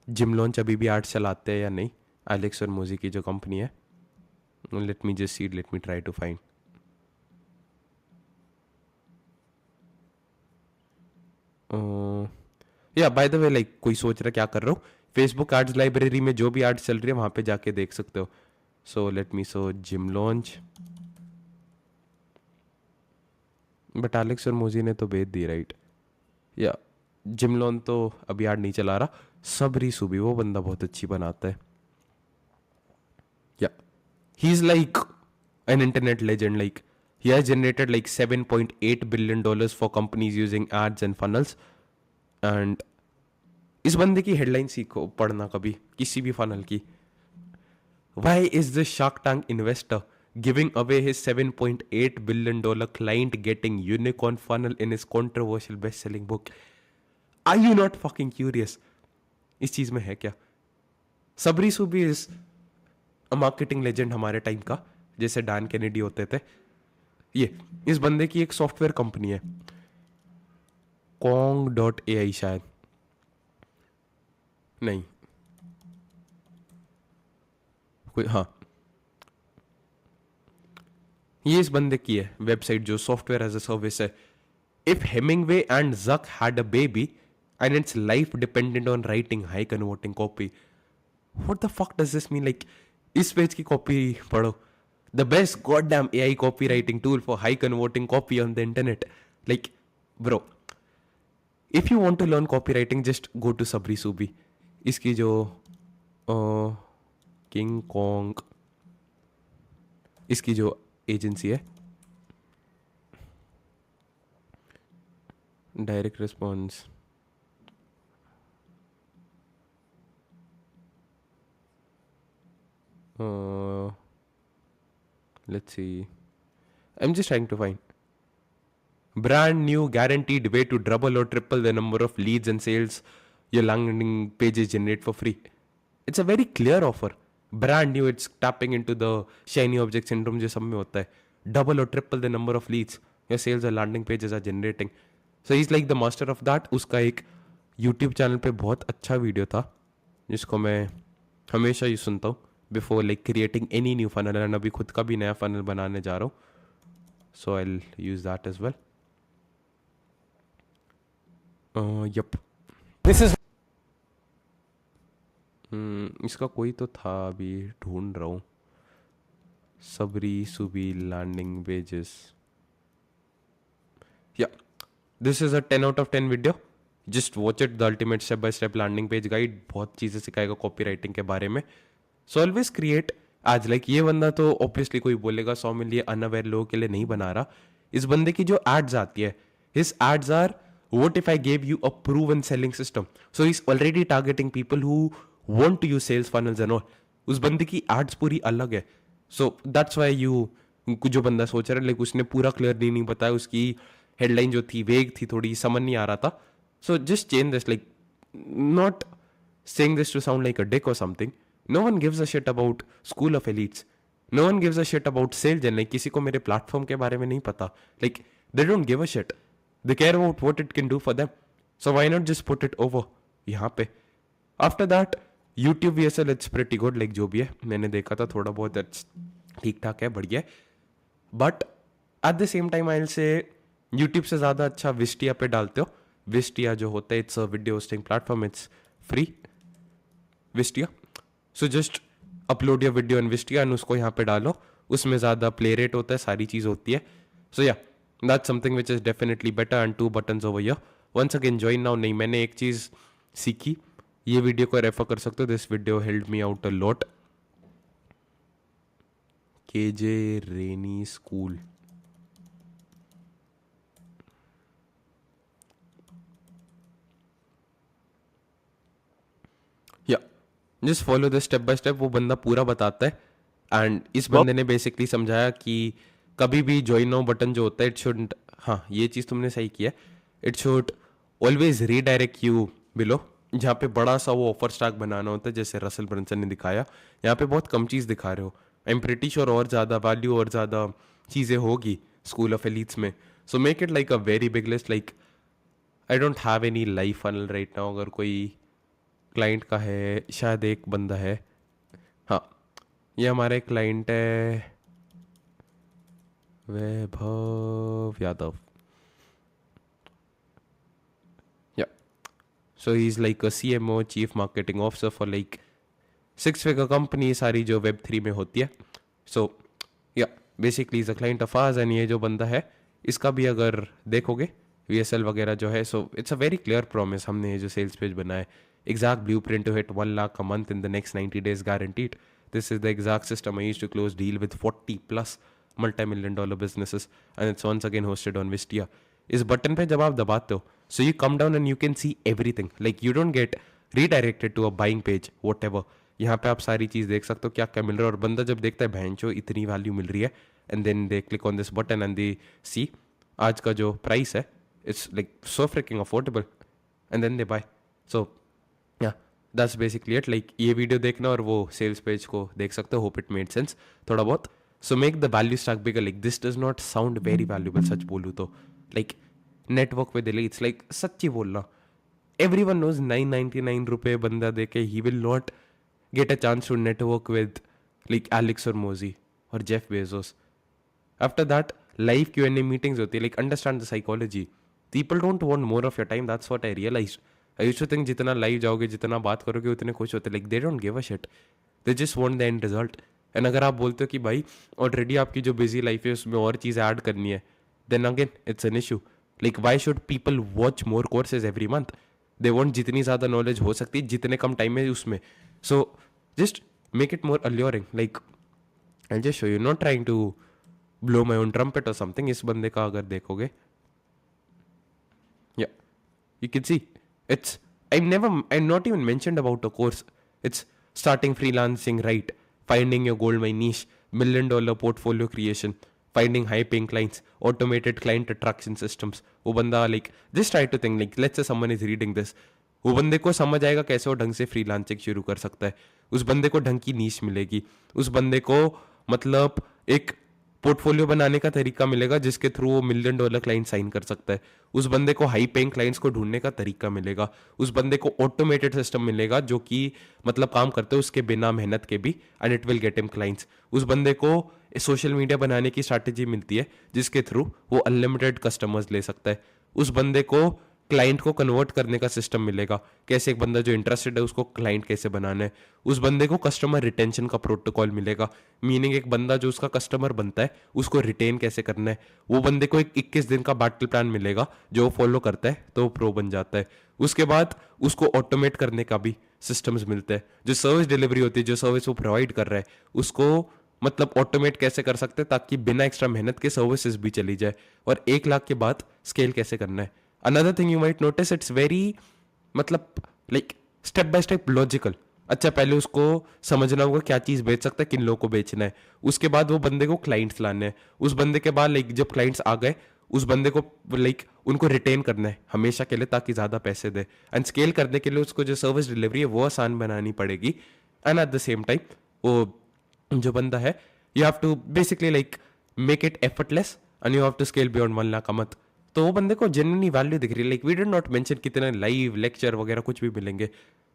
जिम लॉन्च अभी भी आर्ट्स चलाते हैं या नहीं, एलेक्स और मोजी की जो कंपनी है। Let me just see, let me try to find. Yeah by the way like कोई सोच रहा क्या कर रहा हूँ, फेसबुक एड्स लाइब्रेरी में जो भी एड्स चल रही है वहाँ पे जाके देख सकते हो। So let me so gym launch, but Alex और मोजी ने तो भेज दी राइट। या जिम लॉन तो अभी यार नहीं चला रहा, सबरी सुबी वो बंदा बहुत अच्छी बनाता है। या he is like an internet legend, like he has generated like $7.8 billion for companies using ads and funnels। and इस बंदे की हेडलाइन सीखो, पढ़ना कभी किसी भी फनल की। Why is the Shark Tank investor giving away his $7.8 billion client getting unicorn funnel in his controversial best-selling book. Are you not fucking curious? इस चीज में है क्या? सबरी सूबी इज अ मार्केटिंग लेजेंड हमारे टाइम का, जैसे डैन कैनेडी होते थे. ये इस बंदे की एक सॉफ्टवेयर कंपनी है, Kong.ai शायद, नहीं कोई, हाँ ये इस बंदे की है वेबसाइट जो सॉफ्टवेयर एज अ सर्विस है. If Hemingway and Zuck had a baby and its life dependent on writing high converting copy. What the fuck does this mean? Like इस पेज की कॉपी पढ़ो. The best god damn AI copy writing tool for high converting copy on the internet. Like bro, if you want to learn copy writing just go to सबरी सूबी. इसकी जो किंग कॉन्ग इसकी जो एजेंसी है, direct response, let's see, I'm just trying to find brand new guaranteed way to double or triple the number of leads and sales your landing pages generate for free. It's a very clear offer, brand new. It's tapping into the shiny object syndrome जो सब में होता है. Double or triple the number of leads your sales or landing pages are generating. So he's like the master of that. उसका एक YouTube चैनल पे बहुत अच्छा वीडियो था जिसको मैं हमेशा ही सुनता हूँ before like creating any new funnel. And अभी खुद का भी नया फनल बनाने जा रहा हूँ, so I will use that as well. Yup, this is इसका कोई तो था, अभी ढूंढ रहा हूँ. सबरी सुबी landing pages. Yeah this is a 10 out of 10 video. Just watch it, the ultimate step by step landing page guide. बहुत चीज़ें सिखाएगा कॉपी राइटिंग के बारे में. So always create ads. Like ये बंदा तो ऑब्वियसली कोई बोलेगा 100 मिल ये अनअवेयर लोगों के लिए नहीं बना रहा. इस बंदे की जो एड्स आती है, his ads are what if I gave you a proven selling system? So he's already targeting people who want to use sales funnels and all. उस बंदे की एड्स पूरी अलग है. सो दैट्स वाई यू, जो बंदा सोच रहा है लाइक उसने पूरा क्लियरली नहीं बताया, उसकी हेडलाइन जो थी वेग थी, थोड़ी समझ नहीं आ रहा था. So just change this. Like not saying this to sound like a dick और something. No one gives a shit about school of elites. No one gives a shit about sales. And like किसी को मेरे प्लेटफॉर्म के बारे में नहीं पता. Like they don't give a shit. They care about what it can do for them. So why not just put it over यहाँ पे. After that, YouTube VSL it's pretty good. Like जो भी है मैंने देखा था थोड़ा बहुत, ठीक ठाक है, बढ़िया है. But at the same time I'll say YouTube से ज़्यादा अच्छा Wistia पे डालते हो. Wistia जो होता है, it's a video hosting platform. It's free. Wistia. So just upload your video in Wistia and उसको यहाँ पे डालो. उसमें ज़्यादा play rate होता है, सारी चीज़ होती है. So yeah, that's something which is definitely better. And 2 buttons over here. Once again join now. नहीं, मैंने एक चीज़ सीखी, ये वीडियो को रेफर कर सकते हो. This video helped me out a lot. KJ Rainey school. Yeah just follow the step by step. वो बंदा पूरा बताता है. एंड इस बंदे ने बेसिकली समझाया कि कभी भी ज्वाइन नाउ बटन जो होता है, इट शुड, हाँ ये चीज़ तुमने सही किया, it should always redirect you below. जहाँ पे बड़ा सा वो ऑफर स्टैक बनाना होता है, जैसे रसल ब्रंसन ने दिखाया. यहाँ पे बहुत कम चीज़ दिखा रहे हो. आई एम प्रिटी श्योर और ज़्यादा वैल्यू और ज़्यादा चीज़ें होगी स्कूल ऑफ एलीट्स में. So make it like a very big list. Like I don't have any live funnel right now. अगर कोई क्लाइंट का है, शायद एक बंदा है, हाँ ये हमारा एक क्लाइंट है, वैभव Yadav. Yeah. So he's like a CMO, Chief Marketing Officer for like 6-figure company, सारी जो Web3 में होती है. So yeah, basically he's a client of ours. and ये जो बंदा है इसका भी अगर देखोगे VSL वगैरह जो है, so it's a very clear promise. हमने ये जो sales page बनाया, exact blueprint to hit 1 lakh a month in the next 90 days guaranteed. This is the exact system I used to close deal with 40 plus multi-million dollar businesses, and it's once again hosted on Wistia. इस बटन पे जब आप दबाते हो, so you come down and you can see everything. Like you don't get redirected to a buying page, whatever. यहाँ पे आप सारी चीज़ देख सकते हो क्या क्या मिल रहा है, और बंदा जब देखता है भैंचो इतनी वैल्यू मिल रही है, and then they click on this button and they see आज का जो प्राइस है it's like so freaking affordable, and then they buy. So yeah that's basically it. Like ये वीडियो देखना और वो सेल्स पेज को देख सकते हो. होप इट मेड सेंस थोड़ा बहुत. So make the value stack bigger. Like this does not sound very valuable, सच बोलूँ तो. लाइक नेटवर्क पे दिले इट्स लाइक सच्ची बोलना, everyone knows 999 रुपए बंदा दे के he will not get a chance to network with like Alex or Mozy or Jeff Bezos. After that, live Q&A meetings होती है. Like understand the psychology. People don't want more of your time. That's what I realized. I used to think जितना live जाओगे जितना बात करोगे उतने खुश होते. Like they don't give a shit. They just want the end result. And अगर आप बोलते हो कि भाई ऑलरेडी आपकी जो बिजी लाइफ है उसमें और चीज़ ऐड करनी है, then again it's an issue. Like why should people watch more courses every month? They want जितनी ज़्यादा नॉलेज हो सकती है जितने कम टाइम में उसमें. So just make it more alluring. Like I just show you, not trying to blow my own trumpet और समथिंग. इस बंदे का अगर देखोगे, yeah you can see it's I not even mentioned about a course. It's starting freelancing right, finding your gold my niche, $1 million portfolio creation, finding high paying clients, automated client attraction systems. वो बंदा like just try to think like let's say someone is reading this, वो बंदे को समझ आएगा कैसे वो ढंग से फ्रीलांसिंग शुरू कर सकता है. उस बंदे को ढंग की नीश मिलेगी. उस बंदे को मतलब एक पोर्टफोलियो बनाने का तरीका मिलेगा जिसके थ्रू वो $1 million क्लाइंट साइन कर सकता है. उस बंदे को हाई पेइंग क्लाइंट्स को ढूंढने का तरीका मिलेगा. उस बंदे को ऑटोमेटेड सिस्टम मिलेगा जो कि मतलब काम करते हैं उसके बिना मेहनत के भी, and it will get him clients. उस बंदे को सोशल मीडिया बनाने की स्ट्रैटेजी मिलती है जिसके थ्रू वो अनलिमिटेड कस्टमर्स ले सकता है. उस बंदे को क्लाइंट को कन्वर्ट करने का सिस्टम मिलेगा, कैसे एक बंदा जो इंटरेस्टेड है उसको क्लाइंट कैसे बनाना है. उस बंदे को कस्टमर रिटेंशन का प्रोटोकॉल मिलेगा, मीनिंग एक बंदा जो उसका कस्टमर बनता है उसको रिटेन कैसे करना है. वो बंदे को एक 21 दिन का बैटल प्लान मिलेगा जो वो फॉलो करता है तो वो प्रो बन जाता है. उसके बाद उसको ऑटोमेट करने का भी सिस्टम्स मिलते हैं. जो सर्विस डिलीवरी होती है, जो सर्विस वो प्रोवाइड कर रहा है उसको मतलब ऑटोमेट कैसे कर सकते हैं ताकि बिना एक्स्ट्रा मेहनत के सर्विसेज भी चली जाए. और 1 लाख के बाद स्केल कैसे करना है. Another thing you might notice, it's very मतलब like step by step logical. अच्छा पहले उसको समझना होगा क्या चीज़ बेच सकता है, किन लोगों को बेचना है. उसके बाद वो बंदे को क्लाइंट्स लाने हैं. उस बंदे के बाद लाइक जब क्लाइंट्स आ गए उस बंदे को लाइक उनको रिटेन करना है हमेशा के लिए ताकि ज़्यादा पैसे दे. एंड स्केल करने के लिए उसको जो सर्विस डिलीवरी है वो आसान बनानी पड़ेगी. And at the same time वो जो बंदा है you have to basically like make it effortless and you have to scale beyond 1 lakh a month. तो वो बंदे को जेन्युइनली वैल्यू दिख रही है. Like we did not mention कितने लाइव लेक्चर वगैरह कुछ भी मिलेंगे.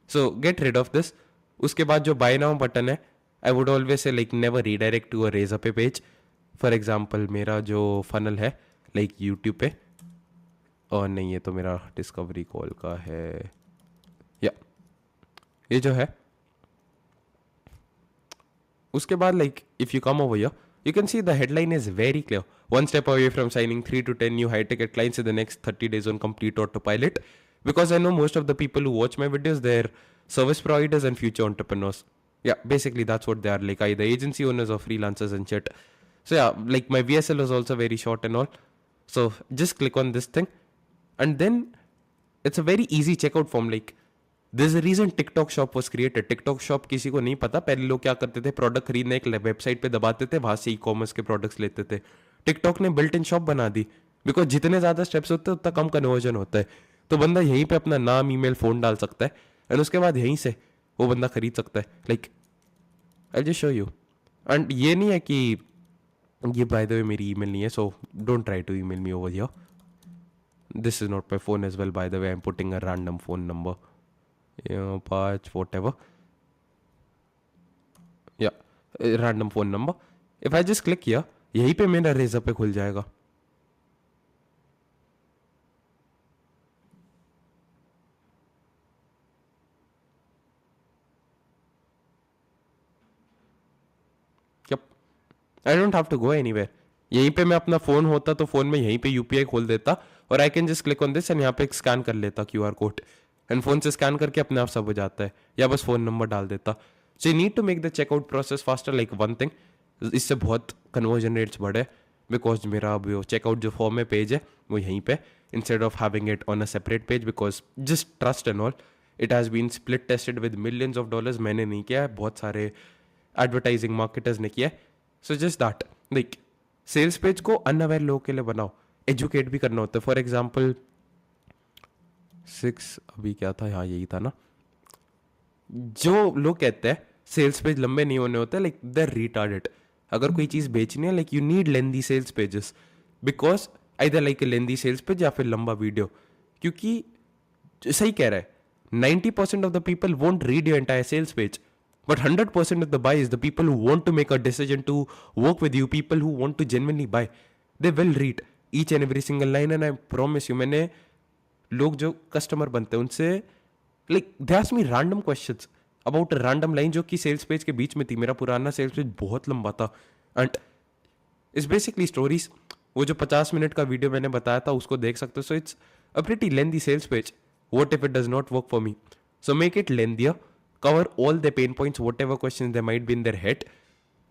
So get rid of this. उसके बाद जो बाय नाउ बटन है, I would always say like never redirect to a Razorpay page. For example मेरा जो फनल है लाइक यूट्यूब पे, और नहीं ये तो मेरा डिस्कवरी कॉल का है, या ये जो है उसके बाद like if you come over here you can see the headline is very clear. One step away from signing 3 to 10 new high-ticket clients in the next 30 days on complete autopilot. Because I know most of the people who watch my videos, they're service providers and future entrepreneurs. Yeah, basically that's what they are, like either agency owners or freelancers and shit. So yeah, like my VSL was also very short and all. So just click on this thing. And then it's a very easy checkout form. Like this reason TikTok shop was created. TikTok shop किसी को नहीं पता. पहले लोग क्या करते थे, प्रोडक्ट खरीदने एक वेबसाइट पे दबाते थे, वहां से ई कॉमर्स के प्रोडक्ट्स लेते थे. टिकटॉक ने बिल्ट इन शॉप बना दी बिकॉज जितने ज्यादा स्टेप्स होते हैं उतना कम कन्वर्जन होता है. तो बंदा यहीं पे अपना नाम, ईमेल, फोन डाल सकता है एंड उसके बाद यहीं से वो बंदा खरीद सकता है. Like I just show you. And ये नहीं है कि ये बाय द वे मेरी ईमेल नहीं है, so don't try to email me over here. This is not my phone as well by the way. I am putting a random phone number, 5 whatever, yeah, random phone number. If I just click here, यहीं पे मेरा रेजर पे खुल जाएगा. Yep, I don't have to go anywhere. यहीं पे मैं अपना फोन होता तो फोन में यहीं पे यूपीआई खोल देता और I can just click on this and यहाँ पे स्कैन कर लेता QR कोड एंड फोन से स्कैन करके अपने आप सब हो जाता है, या बस फोन नंबर डाल देता. So you need to make the checkout process faster. Like one thing, इससे बहुत कन्वर्जन रेट्स बढ़े बिकॉज मेरा अब वो चेकआउट जो फॉर्म में पेज है वो यहीं पे instead of having it on a separate page, because just trust and all it has been split tested with millions of dollars. मैंने नहीं किया है, बहुत सारे एडवर्टाइजिंग मार्केटर्स ने किया है. So just that, like sales page को अनअवेयर लोगों के लिए बनाओ. एजुकेट भी करना होता है. फॉर एग्जाम्पल 6 अभी क्या था, हाँ यही था ना. जो लोग कहते हैं सेल्स पेज लंबे नहीं होने होते, लाइक दे रिटार्डेड. अगर कोई चीज़ बेचनी है, like you need lengthy sales pages, because either like a lengthy sales page या फिर लंबा वीडियो. क्योंकि सही कह रहा है, 90% of the people won't read your entire sales page, but 100% of the buyers, the people who want to make a decision to work with you, people who want to genuinely buy, they will read each and every single line. And I promise you, मैंने लोग जो कस्टमर बनते हैं उनसे like they ask me random questions about random line जो कि सेल्स पेज के बीच में थी. मेरा पुराना सेल्स पेज बहुत लंबा था एंड इट्स बेसिकली स्टोरीज. वो जो 50 मिनट का वीडियो मैंने बताया था उसको देख सकते हो. So it's a pretty lengthy sales page. What if it does not work for me? So make it lengthier, cover all the pain points, whatever questions there might be in their head.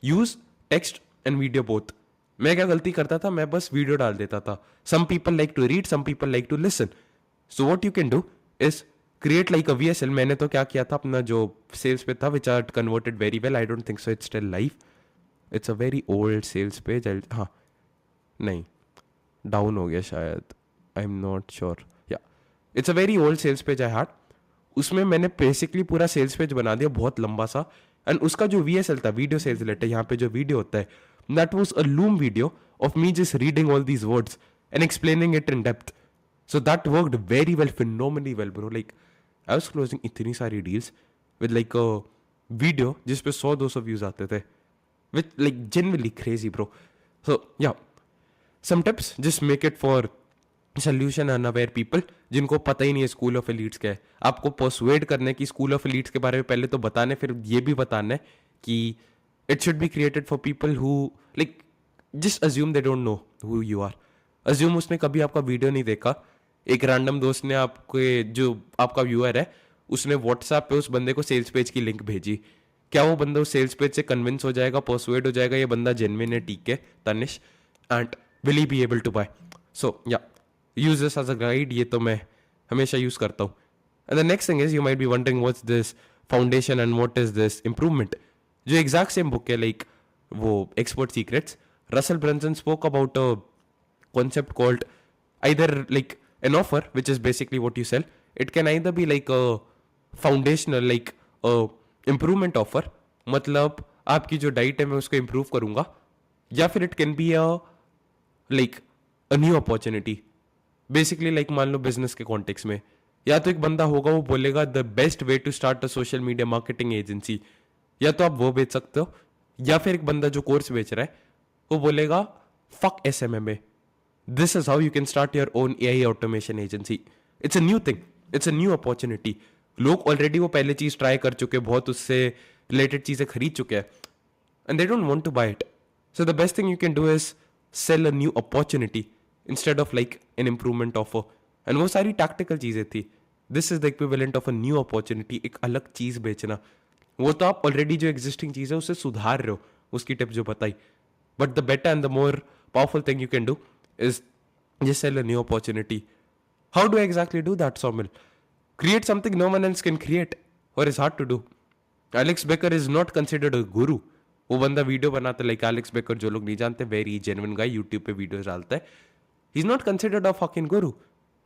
Use text and video both. मैं क्या गलती करता था, मैं बस वीडियो डाल देता था. Some people like to read, some people like to listen. So what you can do is create like a VSL. मैंने तो क्या किया था, अपना जो sales पे था, which are converted very well. I don't think so it's still live. It's a very old sales page. हाँ नहीं, डाउन हो गया शायद. I'm not sure. It's a very old sales page I had. उसमें मैंने बेसिकली पूरा सेल्स पेज बना दिया, बहुत लंबा सा. एंड उसका जो VSL था, वीडियो सेल्स लेटर, यहाँ पे जो वीडियो होता है, that was a Loom video of me just reading all these words and explaining it in depth. So that worked very well, phenomenally well bro. Like I was closing इतनी सारी deals with like a video जिसपे 100-200 व्यूज आते थे, with like genuinely crazy bro. So yeah some tips, just make it for solution unaware people जिनको पता ही नहीं है स्कूल ऑफ एलीट्स क्या है. आपको परसुएड करने की स्कूल ऑफ एलीट्स के बारे में पहले तो बताने, फिर ये भी बताना है कि it should be created for people who like just assume they don't know who you are. Assume उसने कभी आपका वीडियो नहीं देखा. एक रैंडम दोस्त ने आपके जो आपका व्यूअर है उसने व्हाट्सएप पे उस बंदे को सेल्स पेज की लिंक भेजी. क्या वो बंदा उस सेल्स पेज से कन्विंस हो जाएगा, परसुएड हो जाएगा, ये बंदा जेन्युइन है, ठीक है Tanish, and will he be able to buy. So yeah use this as a guide. ये तो मैं हमेशा यूज करता हूँ. And the next thing is you might be wondering what's this foundation and what is this improvement. जो exact same book है, like वो Expert Secrets, Russell Brunson spoke about a concept called either like an offer, which is basically what you sell. It can either be like a foundational, like a improvement offer, मतलब आपकी जो डाइट है मैं उसको improve करूँगा, या फिर it can be a like a new opportunity. Basically like मान लो बिजनेस के कॉन्टेक्स्ट में, या तो एक बंदा होगा वो बोलेगा the best way to start a social media marketing agency, या तो आप वो बेच सकते हो. या फिर एक बंदा जो कोर्स बेच रहा है वो बोलेगा fuck SMMA, this is how you can start your own AI automation agency. It's a new thing, it's a new opportunity. लोग ऑलरेडी वो पहले चीज ट्राई कर चुके, बहुत उससे रिलेटेड चीजें खरीद चुके हैं and they don't want to buy it. So the best thing you can do is sell a new opportunity instead of like an improvement offer. And वो सारी tactical चीजें थी. This is the equivalent of a new opportunity. एक अलग चीज बेचना, वो तो आप ऑलरेडी जो एग्जिस्टिंग चीज है उससे सुधार रहे हो, उसकी टिप जो बताई. But the better and the more powerful thing you can do is just sell a new opportunity. How do I exactly do that, Somil? Create something no one else can create or is hard to do. Alex Becker is not considered a guru. वो बंदा वीडियो बनाता है, लाइक एलेक्स बेकर, जो लोग नहीं जानते, वेरी जेन्युइन गाय, यूट्यूब पे वीडियोस डालता है. He is not considered a fucking गुरु.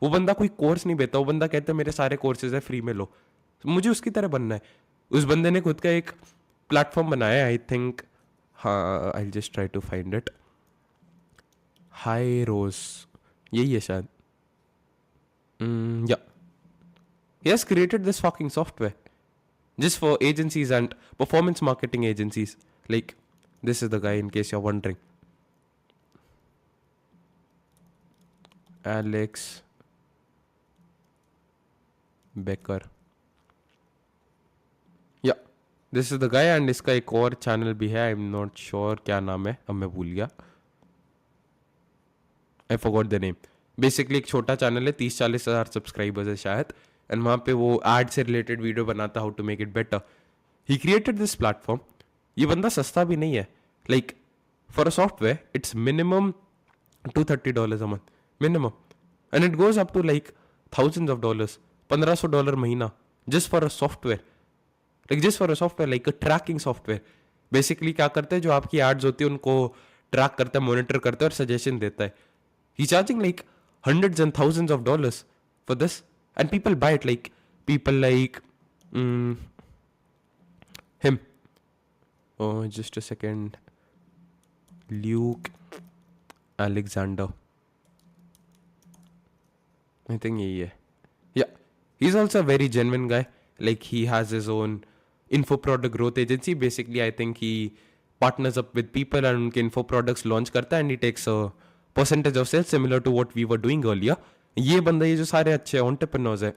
वो बंदा कोई कोर्स नहीं देता. वो बंदा कहता है मेरे सारे कोर्सेज है, फ्री में लो. मुझे उसकी तरह बनना है. उस बंदे ने खुद का एक प्लेटफॉर्म बनाया, आई थिंक, हाँ I just try to find it, high rose, यही है शायद. या he has created this fucking software just for agencies and performance marketing agencies. Like, this is the guy, in case you're wondering. Alex Becker. Yeah, this is the guy, and इसका एक और चैनल भी है. I'm not sure क्या नाम है, अब मैं भूल गया. I forgot the name. Basically एक छोटा चैनल है, 30-40 हज़ार सब्सक्राइबर्स है शायद, एंड वहाँ पे वो एड से रिलेटेड वीडियो बनाता, how to make it better. He created this platform. ये बंदा सस्ता भी नहीं है. Like for a software it's minimum $230 a month minimum, and it goes up to like $1000s, $1500 महीना. just for a software, like a tracking software. Basically क्या करते हैं, जो आपकी एड्स होती है उनको ट्रैक करता है, मॉनिटर करता है और सजेशन देता है. He charging like hundreds and thousands of dollars for this, and people buy it, like people like him. Oh, just a second. Luke Alexander, I think यही है. Yeah, he's also a very genuine guy. Like he has his own info product growth agency. Basically, I think he partners up with people and उनके info products launch करता है and he takes a percentage of sales similar to what we were doing earlier. ये बंदा, ये जो सारे अच्छे entrepreneurs है,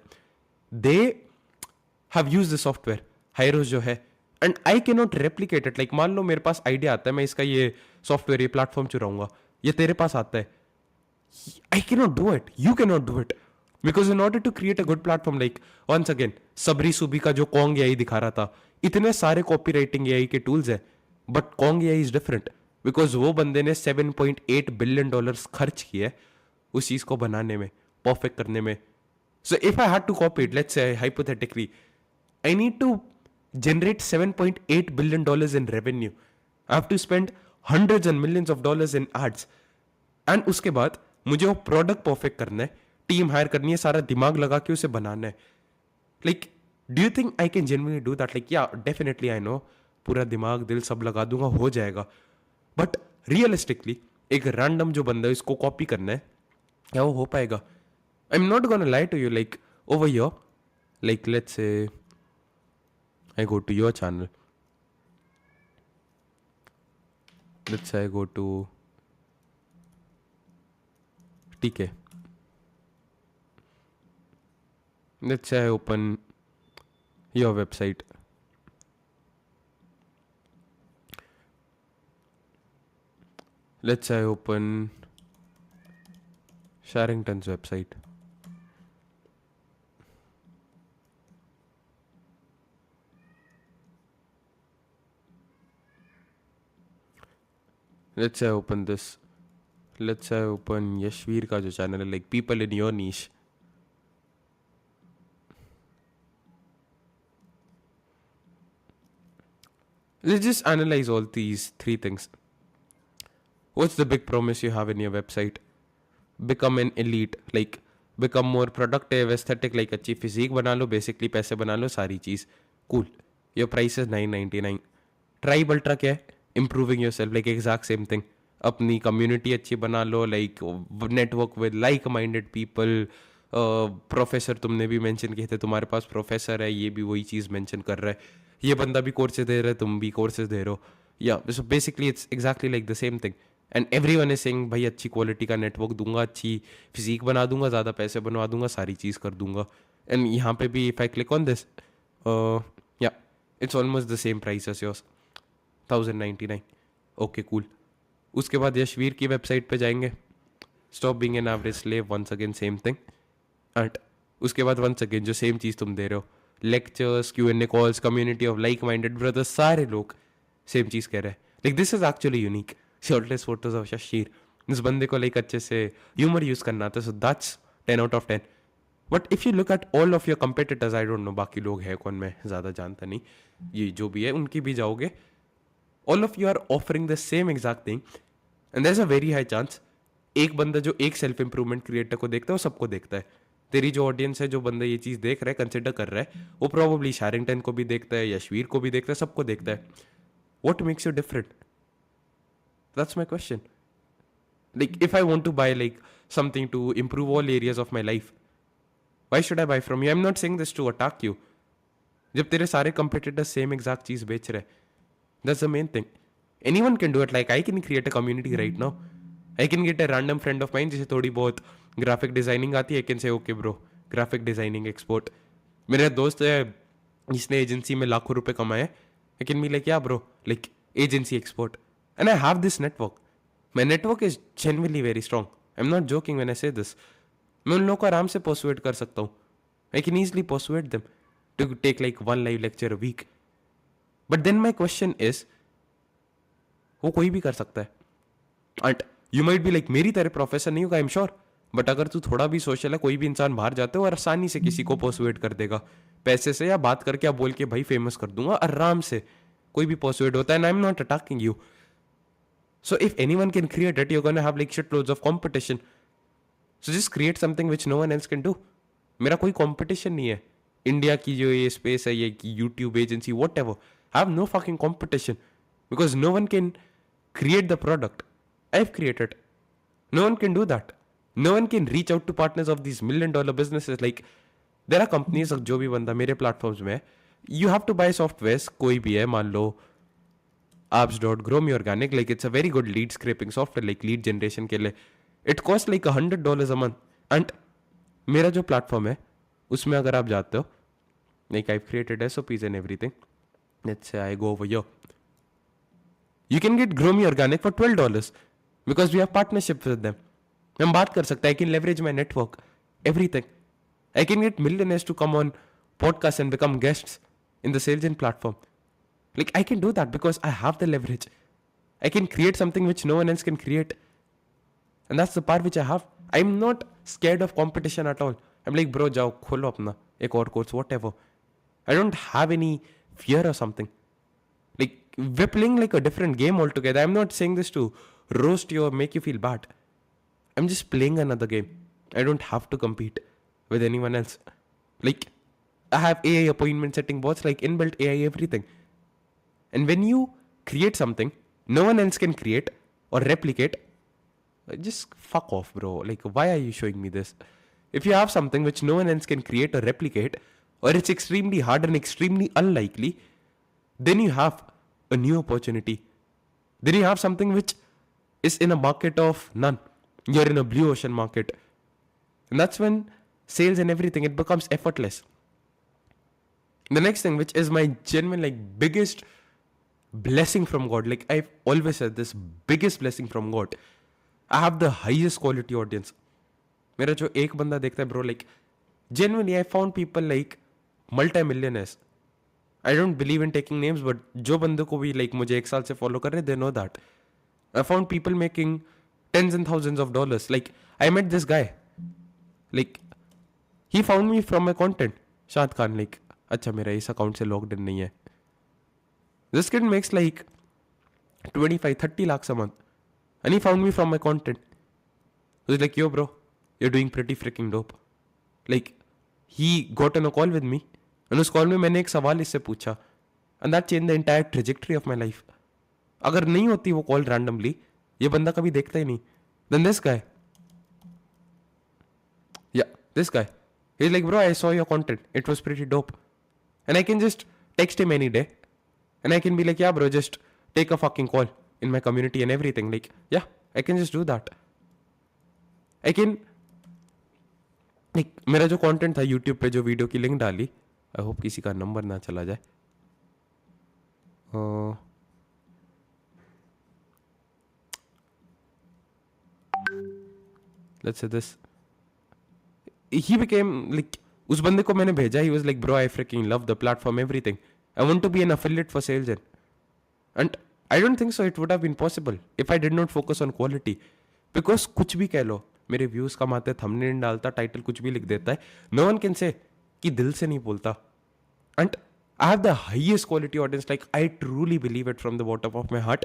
they have used the software. Hyros जो है, and I cannot replicate it. Like मान लो मेरे पास आइडिया आता है, मैं इसका ये सॉफ्टवेयर, ये प्लेटफॉर्म चुराऊंगा, ये तेरे पास आता है, I cannot do it. You cannot do it. Because in order to create a good platform, like once again, सबरी सुबी का जो Kong AI दिखा रहा था, इतने सारे copywriting AI के tools है, but Kong AI is different. Because वो बंदे ने $7.8 billion खर्च किया है उस चीज को बनाने में, परफेक्ट करने में. So if I had to copy it, let's say hypothetically, I need to generate $7.8 billion in revenue. I have to spend hundreds and millions of dollars in ads. And उसके बाद मुझे वो प्रोडक्ट परफेक्ट करना है, टीम हायर करनी है, सारा दिमाग लगा के उसे बनाना है. Like do you think I can genuinely do that? Like या डेफिनेटली आई नो, पूरा दिमाग दिल सब लगा दूंगा, हो जाएगा. बट रियलिस्टिकली एक रैंडम जो बंदा है इसको कॉपी करना है, क्या वो हो पाएगा? I am not gonna lie to you. Like over your, like let's say I go to your channel, let's say I go to, ठीक है, let's say I open your website. Let's say I open Sharrington's website. Let's say I open this. Let's say I open Yashveer का जो चैनल है, like people in your niche. Let's just analyze all these three things. What's the big promise you have in your website? Become an elite, like become more productive, aesthetic, like अच्छी physique बना लो, basically पैसे बना लो, सारी चीज़ cool. Your price is $9.99. Tribe Ultra क्या है? Improving yourself, like exact same thing. अपनी कम्युनिटी अच्छी बना लो, like network with like minded people. Professor तुमने भी मेंशन किए थे, तुम्हारे पास प्रोफेसर है, ये भी वही चीज़ मेंशन कर रहा है, ये बंदा भी कोर्सेज दे रहा है, तुम भी कोर्सेज दे रहे हो. या so basically it's exactly like the same thing. And everyone is saying भाई अच्छी क्वालिटी का नेटवर्क दूंगा, अच्छी फिजिक बना दूंगा, ज़्यादा पैसे बनवा दूंगा, सारी चीज़ कर दूंगा. एंड यहाँ पे भी if I click on this, yeah it's almost the same price as yours, $1,099. Okay cool. उसके बाद यशवीर की वेबसाइट पे जाएंगे, stop being an average slave, once again same thing. And उसके बाद वंस अगेन जो सेम चीज़ तुम दे रहे हो, lectures, Q&A calls, community of like minded brothers, सारे लोग सेम चीज़ कह रहे हैं. Like this is actually unique. Shirtless photos of शशीर, इस बंदे को लाइक अच्छे से ह्यूमर यूज़ करना आता है, so that's 10 out of 10. But if you look at all of your competitors, I don't no बाकी लोग हैं कौन, मैं ज़्यादा जानता नहीं, ये जो भी है उनकी भी जाओगे, all of you are offering the same exact thing, and there's a very high chance एक बंदा जो एक सेल्फ इंप्रूवमेंट क्रिएटर को देखता है वो सबको देखता है. तेरी जो ऑडियंस है, जो बंदा ये चीज़ देख रहा है, कंसिडर कर रहा है, वो प्रोबेबली शैरिंगटन को भी देखता है, यशवीर को भी देखता है, सबको देखता है. What makes you different? That's my question. Like if I want to buy like something to improve all areas of my life, why should I buy from you? I'm not saying this to attack you. जब तेरे सारे कंपिटिटर्स सेम एग्जैक्ट चीज़ बेच रहे हैं, that's the main thing. Anyone can do it. Like I can create a community right now. I can get a random friend of mine जिसे थोड़ी बहुत ग्राफिक डिजाइनिंग आती है, I can say okay bro, graphic designing export. मेरा दोस्त है जिसने एजेंसी में लाखों रुपए कमाए, I can be like yeah bro, like agency export, and I have this network. My network is genuinely very strong. I'm not joking when I say this. मैं उन लोगों को आराम से persuade कर सकता हूँ. I can easily persuade them to take like one live lecture a week. But then my question is, वो कोई भी कर सकता है. And you might be like, मेरी तरह प्रोफेसर नहीं होगा, I'm sure. बट अगर तू थोड़ा भी सोशल है, कोई भी इंसान बाहर जाते हो और आसानी से किसी को पर्सुएट कर देगा पैसे से, या बात करके या बोल के भाई फेमस कर दूंगा आराम से, कोई भी पर्सुएट होता है, and I am not attacking you. So if anyone can create it, you're gonna have like shitloads of competition. So just create something which no one else can do. मेरा कोई competition नहीं है. इंडिया की जो ये स्पेस है, ये YouTube agency, whatever, have no fucking competition, because no one can create the product I have created. No one can do that. No one can reach out to partners of this $1 million businesses. Like there are companies, जो भी बंदा मेरे प्लेटफॉर्म्स में है, you have to buy software, कोई भी है, मान लो apps.grow me organic, like it's a very good lead scraping software, like lead generation के लिए. It costs like $100 a month. And मेरा जो प्लेटफॉर्म है उसमें अगर आप जाते हो, like I've created SOPs and everything, let's say I go over here, you can get grow me organic for $12 because we have partnership with them. हम बात कर सकते हैं, I can leverage my network, everything. I can get millionaires to come on podcasts and become guests in the sales and platform. Like I can do that because I have the leverage. I can create something which no one else can create. And that's the part which I have. I'm not scared of competition at all. I'm like, bro, jao, kholo apna, ek aur course, whatever. I don't have any fear or something. Like, we're playing like a different game altogether. I'm not saying this to roast you or make you feel bad. I'm just playing another game. I don't have to compete with anyone else. Like, I have AI appointment setting bots, like inbuilt AI, everything. And when you create something no one else can create or replicate, just fuck off, bro. Like, why are you showing me this? If you have something which no one else can create or replicate, or it's extremely hard and extremely unlikely, then you have a new opportunity. Then you have something which is in a market of none. You're in a blue ocean market. And that's when sales and everything, it becomes effortless. The next thing, which is my genuine, like, biggest blessing from God, like I've always said this, biggest blessing from God, I have the highest quality audience. मेरा जो एक बंदा देखता है, bro, like genuinely I found people like multi-millionaires. I don't believe in taking names, but जो बंदों को भी like मुझे एक साल से follow कर रहे, they know that. I found people making tens and thousands of dollars. Like I met this guy, like he found me from my content. शाद खान, like अच्छा मेरा इस अकाउंट से लॉक्ड इन नहीं है. This kid makes like 25-30 lakhs a month. And he found me from my content. He was like, yo bro, you're doing pretty freaking dope. Like, he got on a call with me. And उस call में मैंने एक सवाल इससे पूछा. And that changed the entire trajectory of my life. अगर नहीं होती वो call randomly, ये बंदा कभी देखता ही नहीं. Then this guy. Yeah, this guy. He's like, bro, I saw your content. It was pretty dope. And I can just text him any day. And I can be like, yeah, bro, just take a fucking call in my community and everything. Like, yeah, I can just do that. I can, like, मेरा जो content था YouTube पे, जो वीडियो की लिंक डाली, I hope किसी का नंबर ना चला जाए. Let's say this. He became like, उस बंदे को मैंने भेजा, he was like, bro, I freaking love the platform, everything. I want to be an affiliate for sales. And I don't think so it would have been possible if I did not focus on quality. Because कुछ भी कह लो, मेरे views कमाते, thumbnail डालता, title कुछ भी लिख देता है, no one can say कि दिल से नहीं बोलता. And I have the highest quality audience. Like, I truly believe it from the bottom of my heart.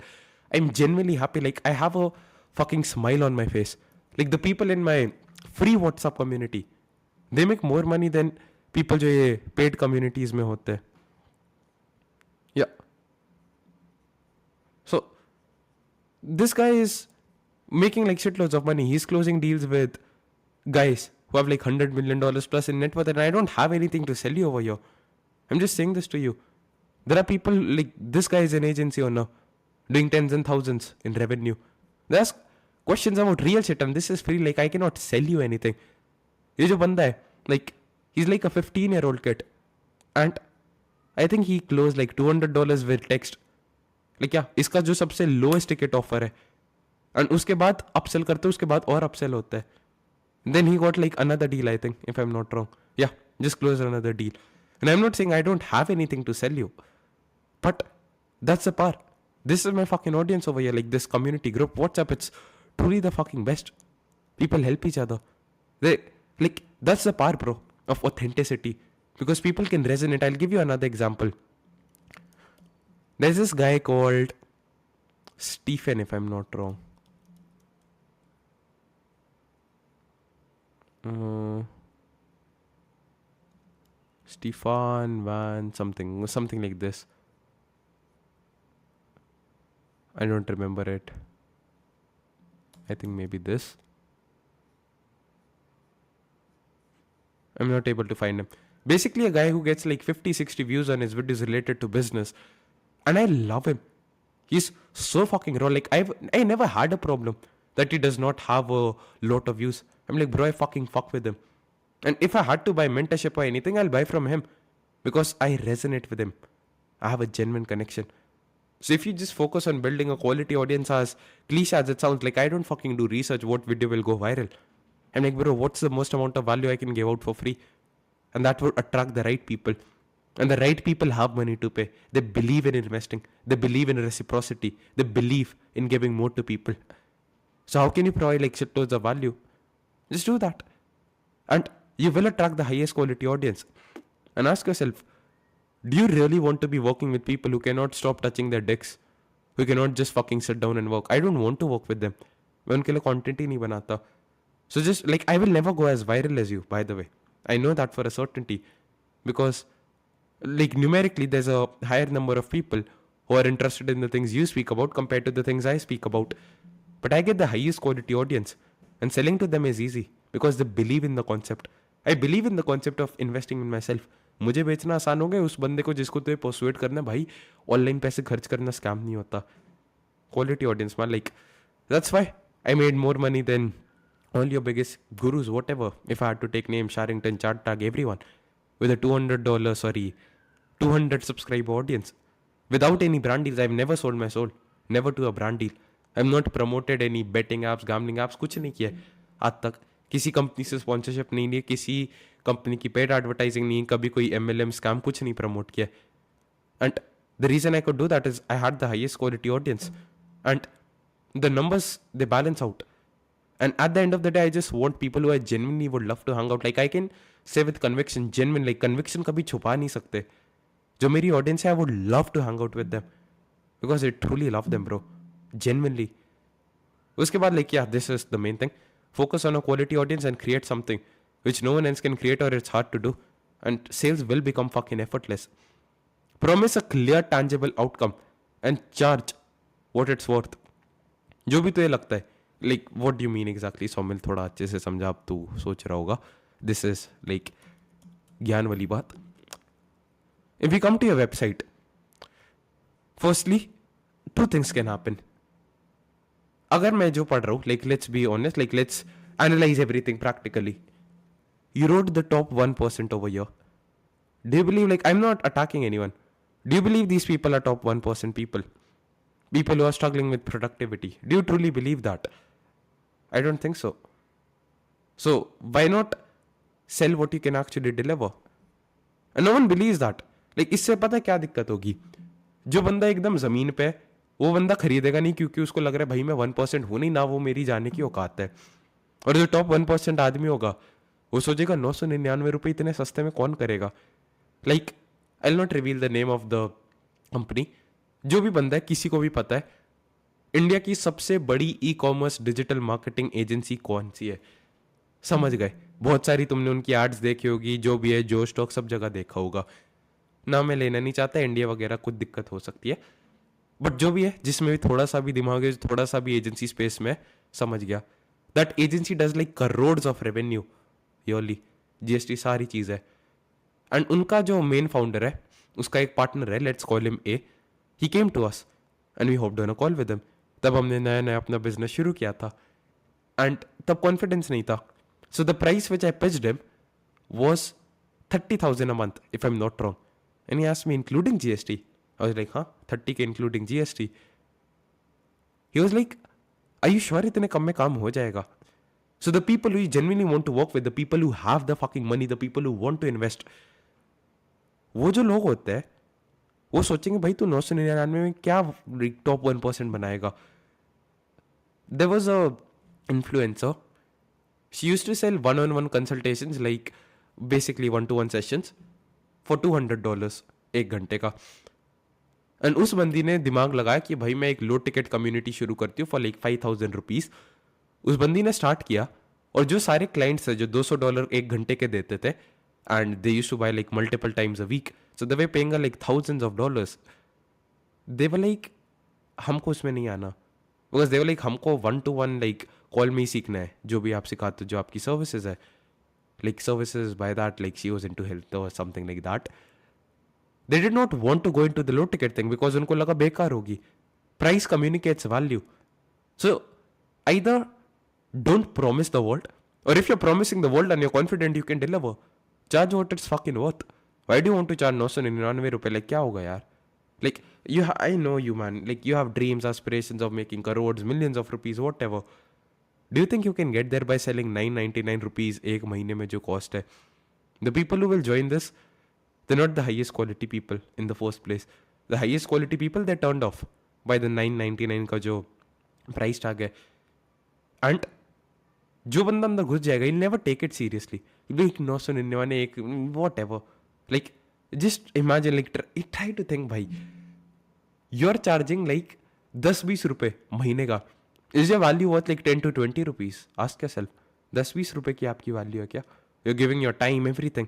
I'm genuinely happy. Like, I have a fucking smile on my face. Like, the people in my free WhatsApp community, they make more money than people जो ये paid communities में होते हैं. Yeah. So, this guy is making like shitloads of money. He's closing deals with guys who have like $100 million plus in net worth, and I don't have anything to sell you over here. I'm just saying this to you. There are people like this guy is an agency owner doing tens and thousands in revenue. They ask questions about real shit, and this is free. Like, I cannot sell you anything. ये जो बंदा है, like, he's like a 15-year-old kid, and I think he closed like $200 with text. Like, yeah, इसका जो सबसे lowest ticket offer है, and उसके बाद upsell करते, उसके बाद और upsell होता है. Then he got like another deal, I think, if I'm not wrong. Yeah, just close another deal. And I'm not saying I don't have anything to sell you, but that's the part. This is my fucking audience over here, like this community group, WhatsApp, it's truly the fucking best. People help each other. They like that's the power, bro, of authenticity because people can resonate. I'll give you another example. There's this guy called Stephen, if I'm not wrong. Stefan Van something like this. I don't remember it. I think maybe this. I'm not able to find him. Basically, a guy who gets like 50, 60 views on his videos related to business. And I love him. He's so fucking raw. Like, I never had a problem that he does not have a lot of views. I'm like, bro, I fucking fuck with him. And if I had to buy mentorship or anything, I'll buy from him because I resonate with him. I have a genuine connection. So if you just focus on building a quality audience, as cliche as it sounds, like I don't fucking do research what video will go viral. I'm like, bro, what's the most amount of value I can give out for free? And that would attract the right people. And the right people have money to pay. They believe in investing. They believe in reciprocity. They believe in giving more to people. So how can you provide like shitloads of value? Just do that. And you will attract the highest quality audience. And ask yourself, do you really want to be working with people who cannot stop touching their dicks? Who cannot just fucking sit down and work? I don't want to work with them. मैं उनके लिए content ही नहीं बनाता. So just like I will never go as viral as you, by the way. I know that for a certainty. Because like numerically there's a higher number of people who are interested in the things you speak about compared to the things I speak about. But I get the highest quality audience. And selling to them is easy because they believe in the concept. I believe in the concept of investing in myself. मुझे बेचना आसान हो गया उस बंदे को जिसको तुझे परसुएट करना भाई ऑनलाइन पैसे खर्च करना स्कैम नहीं होता quality audience man like that's why I made more money than all your biggest gurus whatever if I had to take name Sharrington chart tag everyone with a $200 subscriber audience without any brand deals. I've never sold my soul, never to a brand deal. I'm not promoted any betting apps, gambling apps, कुछ नहीं किया आज तक. किसी कंपनी से स्पॉन्सरशिप नहीं ली, किसी कंपनी की पेड एडवर्टाइजिंग नहीं, कभी कोई MLM स्कैम कुछ नहीं प्रमोट किया. And the reason I could do that is I had the highest quality audience and the numbers they balance out. And at the end of the day, I just want people who I genuinely would love to hang out. Like I can say with conviction, genuine, like conviction कभी छुपा नहीं सकते. जो मेरी audience है, I would love to hang out with them because I truly love them, bro. Genuinely. उसके बाद like yeah, this is the main thing. Focus on a quality audience and create something which no one else can create or it's hard to do. And sales will become fucking effortless. Promise a clear, tangible outcome and charge what it's worth. जो भी तुझे लगता है. Like, what do you mean exactly? Saumil थोड़ा अच्छे से समझा, अब तू सोच रहा होगा. This is like ज्ञान वाली बात. If we come to your website, firstly, two things can happen. अगर मैं जो पढ़ रहा हूँ, like let's be honest, like let's analyze everything practically. You wrote the top 1% over here. Do you believe, like I'm not attacking anyone. Do you believe these people are top 1% people? People who are struggling with productivity. Do you truly believe that? I don't think so. So why not sell what you can actually deliver? And no one believes that. Like इससे पता है क्या दिक्कत होगी? जो बंदा एकदम जमीन पे है, वो बंदा खरीदेगा नहीं क्योंकि उसको लग रहा है भाई मैं 1% हूं नहीं ना, वो मेरी जाने की औकात है. और जो टॉप 1% आदमी होगा वो सोचेगा 999 रुपये इतने सस्ते में कौन करेगा. Like I will not reveal the name of the company. जो भी बंदा है, किसी को भी पता है इंडिया की सबसे बड़ी ई-कॉमर्स डिजिटल मार्केटिंग एजेंसी कौन सी है. समझ गए. बहुत सारी तुमने उनकी एड्स देखी होगी, जो भी है, जो स्टॉक सब जगह देखा होगा. ना मैं लेना नहीं चाहता, इंडिया वगैरह कुछ दिक्कत हो सकती है, बट जो भी है, जिसमें भी थोड़ा सा भी दिमाग है, थोड़ा सा भी एजेंसी स्पेस में, समझ गया. That agency does like crores of revenue yearly. GST सारी चीज़ है. एंड उनका जो मेन फाउंडर है, उसका एक पार्टनर है, let's call him A. He came to us and we hopped on a call with him. तब हमने नया नया अपना बिजनेस शुरू किया था एंड तब कॉन्फिडेंस नहीं था. So the price which I pitched him was 30,000 a month, if I'm not wrong. And he asked me, including GST? I was like, huh? 30K including GST? He was like, are you sure इतने कम में काम हो जाएगा? So the people who you genuinely want to work with, the people who have the fucking money, the people who want to invest, वो जो लोग होते हैं, वो सोचेंगे भाई तू 999 में क्या टॉप 1% बनाएगा. There was a influencer She used to sell one-on-one consultations, like basically one-to-one sessions for $200 एक घंटे का. एंड उस बंदी ने दिमाग लगाया कि भाई मैं एक लो टिकट कम्युनिटी शुरू करती हूँ फॉर लाइक ₹5,000. उस बंदी ने स्टार्ट किया, और जो सारे क्लाइंट्स है जो $200 एक घंटे के देते थे, and they used to buy like multiple times a week, so they were paying like thousands of dollars. They were like हमको उसमें नहीं आना, बिकॉज दे वर लाइक हमको 1-to-1 लाइक कॉल में ही सीखना है जो भी आप सिखाते हो, जो आपकी सर्विसेज है, like services by that, like she was into health or something like that. They did not want to go into the low ticket thing because उनको लगा बेकार होगी. Price communicates value. So either don't promise the world, or if you're promising the world and you're confident you can deliver, charge what it's fucking worth. Why do you want to charge ₹999? Like क्या होगा यार? Like I know you man. Like you have dreams, aspirations of making crores, millions of rupees, whatever. Do you think you can get there by selling ₹999 एक महीने में जो cost है? The people who will join this, they're not the highest quality people in the first place. The highest quality people, they're turned off by the $999 का जो price tag है. And जो बंदा अंदर घुस जाएगा, he'll never take it seriously. He'll be like 999 एक whatever. Like just imagine, like try to think भाई, you're charging like 10-20 रुपए महीने का. Is your value worth like 10 to 20 rupees? Ask yourself. 10-20 रुपए की आपकी वैल्यू है क्या? You're giving your time, everything.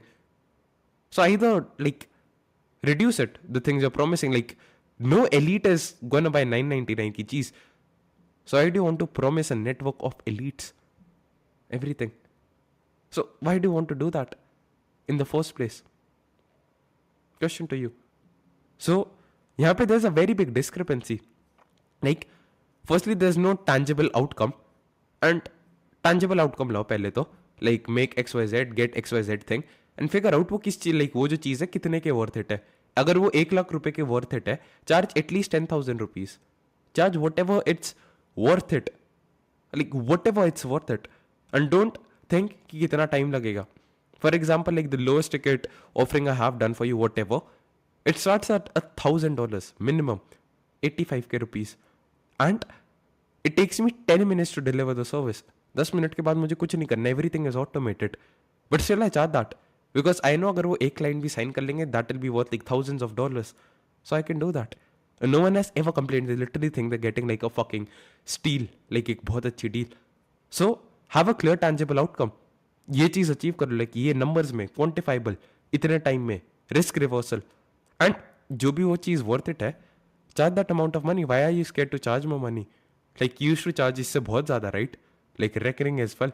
So either like reduce it, the things you're promising. Like no elite is gonna buy 999 की चीज. So why do you want to promise a network of elites? Everything. So why do you want to do that in the first place? Question to you. So यहाँ पे there's a very big discrepancy. Like firstly there's no tangible outcome, and tangible outcome लाओ पहले तो, like make XYZ, get XYZ thing and figure out वो किस चीज, like वो जो चीज है कितने के worth it है. अगर वो 1 लाख रुपए के worth it है, charge at least 10,000 rupees. Charge whatever it's worth it, like whatever it's worth it, and don't think कि कितना time लगेगा. For example, like the lowest ticket offering I have done for you, whatever, it starts at $1,000 minimum, 85k rupees. And it takes me 10 minutes to deliver the service. 10 minute के बाद मुझे कुछ नहीं करना, everything is automated. But still I charge that because I know अगर वो एक client भी sign कर लेंगे, that will be worth like thousands of dollars. So I can do that. And no one has ever complained. They literally think they're getting like a fucking steal, like एक बहुत अच्छी deal. So have a clear tangible outcome. ये चीज अचीव कर लो, like ये numbers में quantifiable, इतने time में, risk reversal. And जो भी वो चीज worth it है, charge that amount of money. Why are you scared to charge more money? Like you used to charge इससे बहुत ज़्यादा, right? Like recurring as well.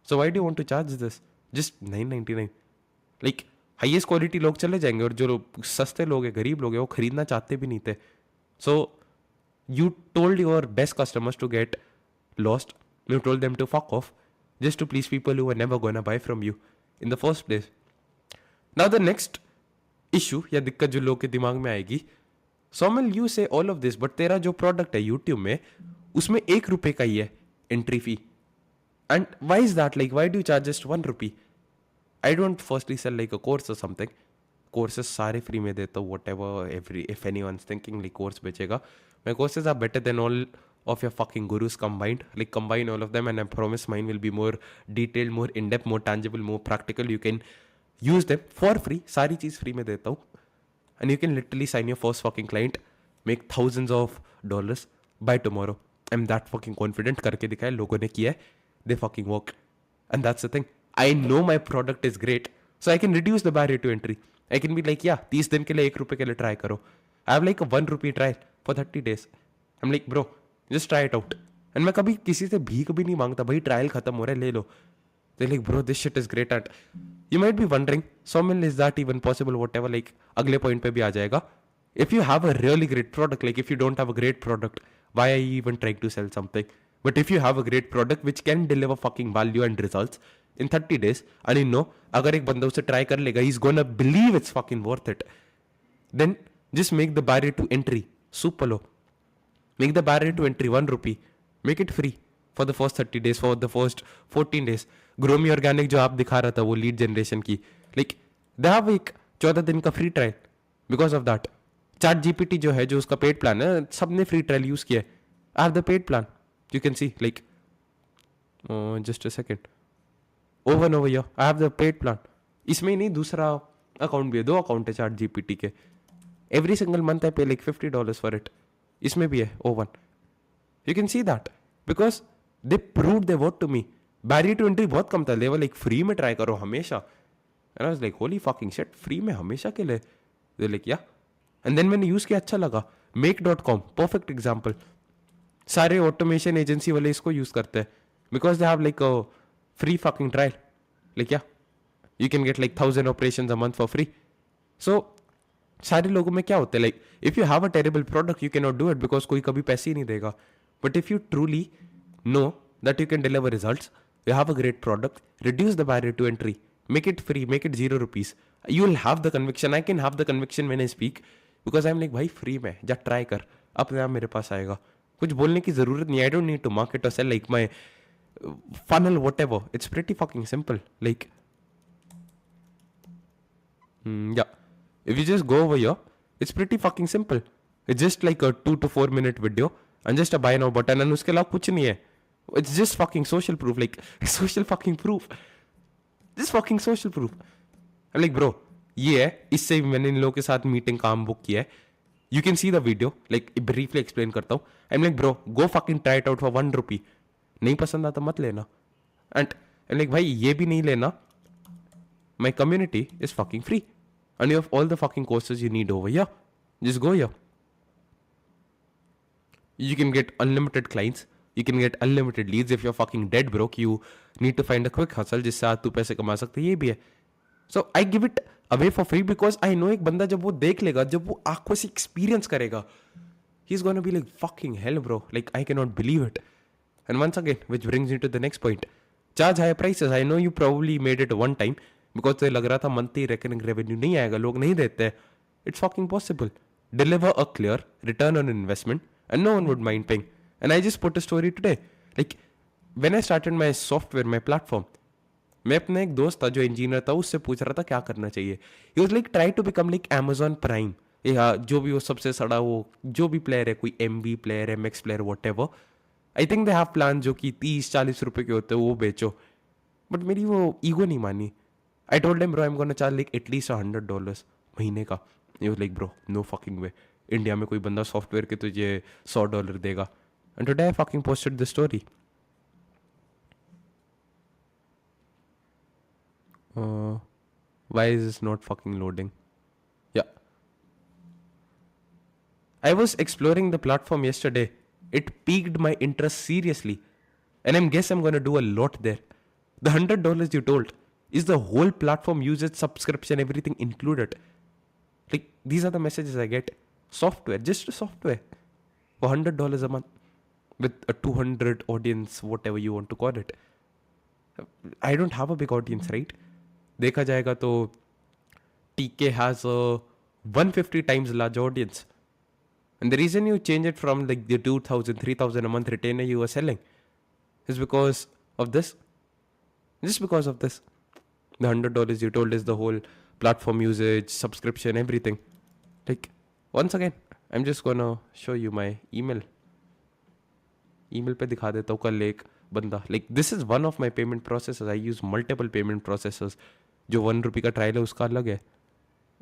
So why do you want to charge this? Just $999. Like highest quality लोग चले जाएंगे, और जो लोग सस्ते लोग हैं, गरीब लोग हैं, वो खरीदना चाहते भी नहीं थे. So you told your best customers to get lost. You told them to fuck off just to please people who were never gonna buy from you in the first place. Now the next issue या दिक्कत जो लोग के दिमाग में आएगी, Somil, you say all of this, but तेरा जो product है YouTube में, उसमें ₹1 का ही है entry fee. And why is that? Like, why do you charge just ₹1? I don't firstly sell like a course or something. Courses सारे free में देता हूँ, whatever, if anyone's thinking like course बेचेगा. My courses are better than all of your fucking gurus combined. Like combine all of them and I promise mine will be more detailed, more in-depth, more tangible, more practical. You can use them for free. सारी चीज़ free में देता हूँ. And you can literally sign your first fucking client, make thousands of dollars by tomorrow. I'm that fucking confident. करके दिखाया, लोगों ने किया है, they fucking work. And that's the thing. I know my product is great, so I can reduce the barrier to entry. I can be like, yeah, 30 दिन के लिए ₹1 के लिए try करो. I have like a ₹1 trial for 30 days. I'm like, bro, just try it out. And मैं कभी किसी से भीख भी नहीं मांगता, भाई ट्रायल खत्म हो रहा है, ले लो. They're like, bro, this shit is great. And you might be wondering, Somil, is that even possible? Whatever, like, अगले point पे भी आ जाएगा. If you have a really great product, like if you don't have a great product, why are you even trying to sell something? But if you have a great product which can deliver fucking value and results in 30 days, and you know, अगर एक बंदा उसे try कर लेगा, he's gonna believe it's fucking worth it. Then just make the barrier to entry super low. Make the barrier to entry ₹1. Make it free for the first 30 days, for the first 14 days. Grow Me Organic जो आप दिखा रहा था, वो लीड जनरेशन की, like they have एक 14 दिन का free trial because of that. Chat GPT जो है, जो उसका पेड प्लान है, सबने फ्री ट्रायल यूज किया है. I have the paid plan, you can C, like just a second. over here. I have the paid plan. इसमें ही नहीं, दूसरा अकाउंट भी है, 2 अकाउंट है चैट जीपीटी के. Every single month I pay like $50 for it. इसमें भी है O1. You can see that because they proved their worth to me. Barrier to entry बहुत कम था. They were like free में try करो हमेशा. And I was like holy fucking shit, free में हमेशा के लिए. They're like yeah. And then मैंने use किया, अच्छा लगा. Make.com perfect example. सारे automation agency वाले इसको use करते हैं because they have like a free fucking trial. Like yeah, you can get like 1,000 operations a month for free. So सारे लोगों में क्या होता है, like if you have a terrible product you cannot do it because कोई कभी पैसे ही नहीं देगा. But if you truly know that you can deliver results, you have a great product, reduce the barrier to entry, make it free, make it 0 rupees, you will have the conviction. I can have the conviction when I speak because I'm like भाई free में जा try कर, अपने आप मेरे पास आएगा. कुछ बोलने की जरूरत नहीं. I don't need to market or sell like my funnel whatever. It's pretty fucking simple. Like yeah, if you just go over here, it's pretty fucking simple. It's just like a 2 to 4 minute video and just a buy now button and उसके अलावा कुछ नहीं है. It's just fucking social proof, like social fucking proof. Just fucking social proof. I'm like bro, ये है, इससे मैंने इन लोगों के साथ मीटिंग काम बुक किया है. You can see the video, like briefly explain करता हूँ. I'm like bro, go fucking try it out for 1 rupee. नहीं पसंद आता मत लेना. And I'm like भाई ये भी नहीं लेना. My community is fucking free. And you have all the fucking courses you need over here. Just go here. You can get unlimited clients. You can get unlimited leads. If you're fucking dead broke, you need to find a quick hustle जिससे आज तू पैसे कमा सकते हैं. ये भी है. So I give it away for free because I know एक बंदा जब वो देख लेगा, जब वो आंखों से experience करेगा, he's gonna be like fucking hell bro. Like I cannot believe it. And once again, which brings me to the next point. Charge higher prices. I know you probably made it one time because तो लग रहा था monthly recurring revenue नहीं आएगा, लोग नहीं देते हैं. It's fucking possible. Deliver a clear return on investment and no one would mind paying. And I just put a story today. Like when I started my software, my platform, मैं अपने एक दोस्त था जो इंजीनियर था, उससे पूछ रहा था क्या करना चाहिए. He was like try to become like Amazon Prime. या जो भी वो सबसे सड़ा वो जो भी प्लेयर है, कोई MB player, MX player, whatever. I think they have plan जो कि 30-40 रुपए के होते हैं, वो बेचो. बट मेरी वो ईगो नहीं मानी. I told them bro I am gonna charge like at least $100 महीने का. ये was like bro no fucking way. India में कोई बंदा सॉफ्टवेयर के तुझे $100 देगा. And today I fucking posted the story. Why is this not fucking loading? Yeah I was exploring the platform yesterday. It piqued my interest seriously. And I guess I'm going to do a lot there. The $100 you told, is the whole platform usage, subscription, everything included? Like, these are the messages I get. Software, just software. For $100 a month. With a 200 audience, whatever you want to call it. I don't have a big audience, right? देखा जाएगा तो TK has a 150 times large audience. And the reason you change it from like the 2,000, 3,000 a month retainer you were selling is because of this. Just because of this. The $100 you told is the whole platform usage, subscription, everything. Like, once again, I'm just gonna show you my email. Email पे दिखा देता हूँ कल एक बंदा. Like, this is one of my payment processes. I use multiple payment processes. जो 1 रुपये का ट्रायल है उसका अलग है.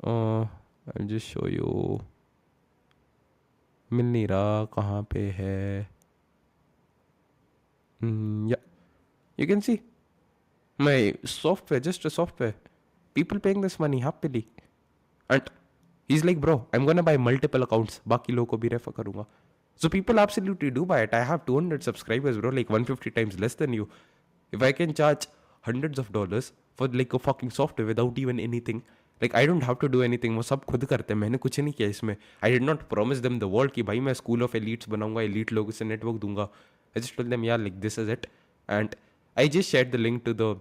I'll just show you. मिल नहीं रहा कहाँ पे है. Yeah, you can see my software, just a software. People paying this money happily. And he's like, bro, I'm gonna buy multiple accounts. बाकी लोगों को भी रेफर करूँगा. So people absolutely do buy it. I have 200 subscribers, bro, like 150 times less than you. If I can charge hundreds of dollars for like a fucking software without even anything, like I don't have to do anything. वो सब खुद करते हैं. मैंने कुछ नहीं किया इसमें. I did not promise them the world कि भाई मैं स्कूल ऑफ एलीट्स बनाऊंगा, एलीट लोगों से नेटवर्क दूंगा. I just told them, yeah, like this is it. And I just shared the link to the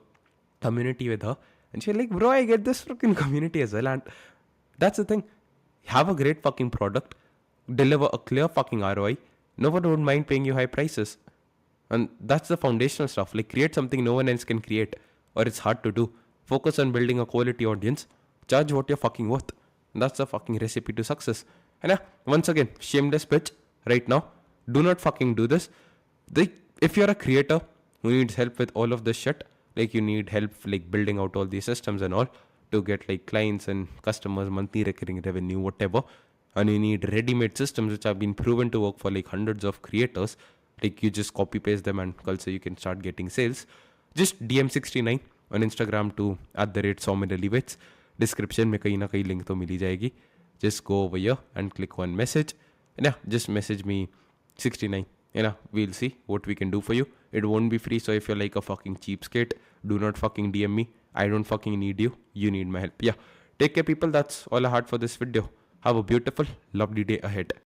community with her. And she's like, bro, I get this fucking community as well. And that's the thing. Have a great fucking product. Deliver a clear fucking ROI. No one would mind paying you high prices. And that's the foundational stuff. Like create something no one else can create. Or it's hard to do. Focus on building a quality audience. Charge what you're fucking worth. That's the fucking recipe to success. And once again, shameless pitch right now. Do not fucking do this. If you're a creator who needs help with all of this shit, like you need help like building out all these systems and all to get like clients and customers, monthly recurring revenue, whatever, and you need ready-made systems which have been proven to work for like hundreds of creators, like you just copy paste them and also you can start getting sales, just DM 69 on Instagram to @SaumirAlivates. Description में कहीं ना कहीं link तो मिल ही जाएगी. Just go over here and click one message. And yeah, just message me 69. You know, we'll see what we can do for you. It won't be free, so if you're like a fucking cheapskate, do not fucking DM me. I don't fucking need you. You need my help. Yeah. Take care, people. That's all I had for this video. Have a beautiful, lovely day ahead.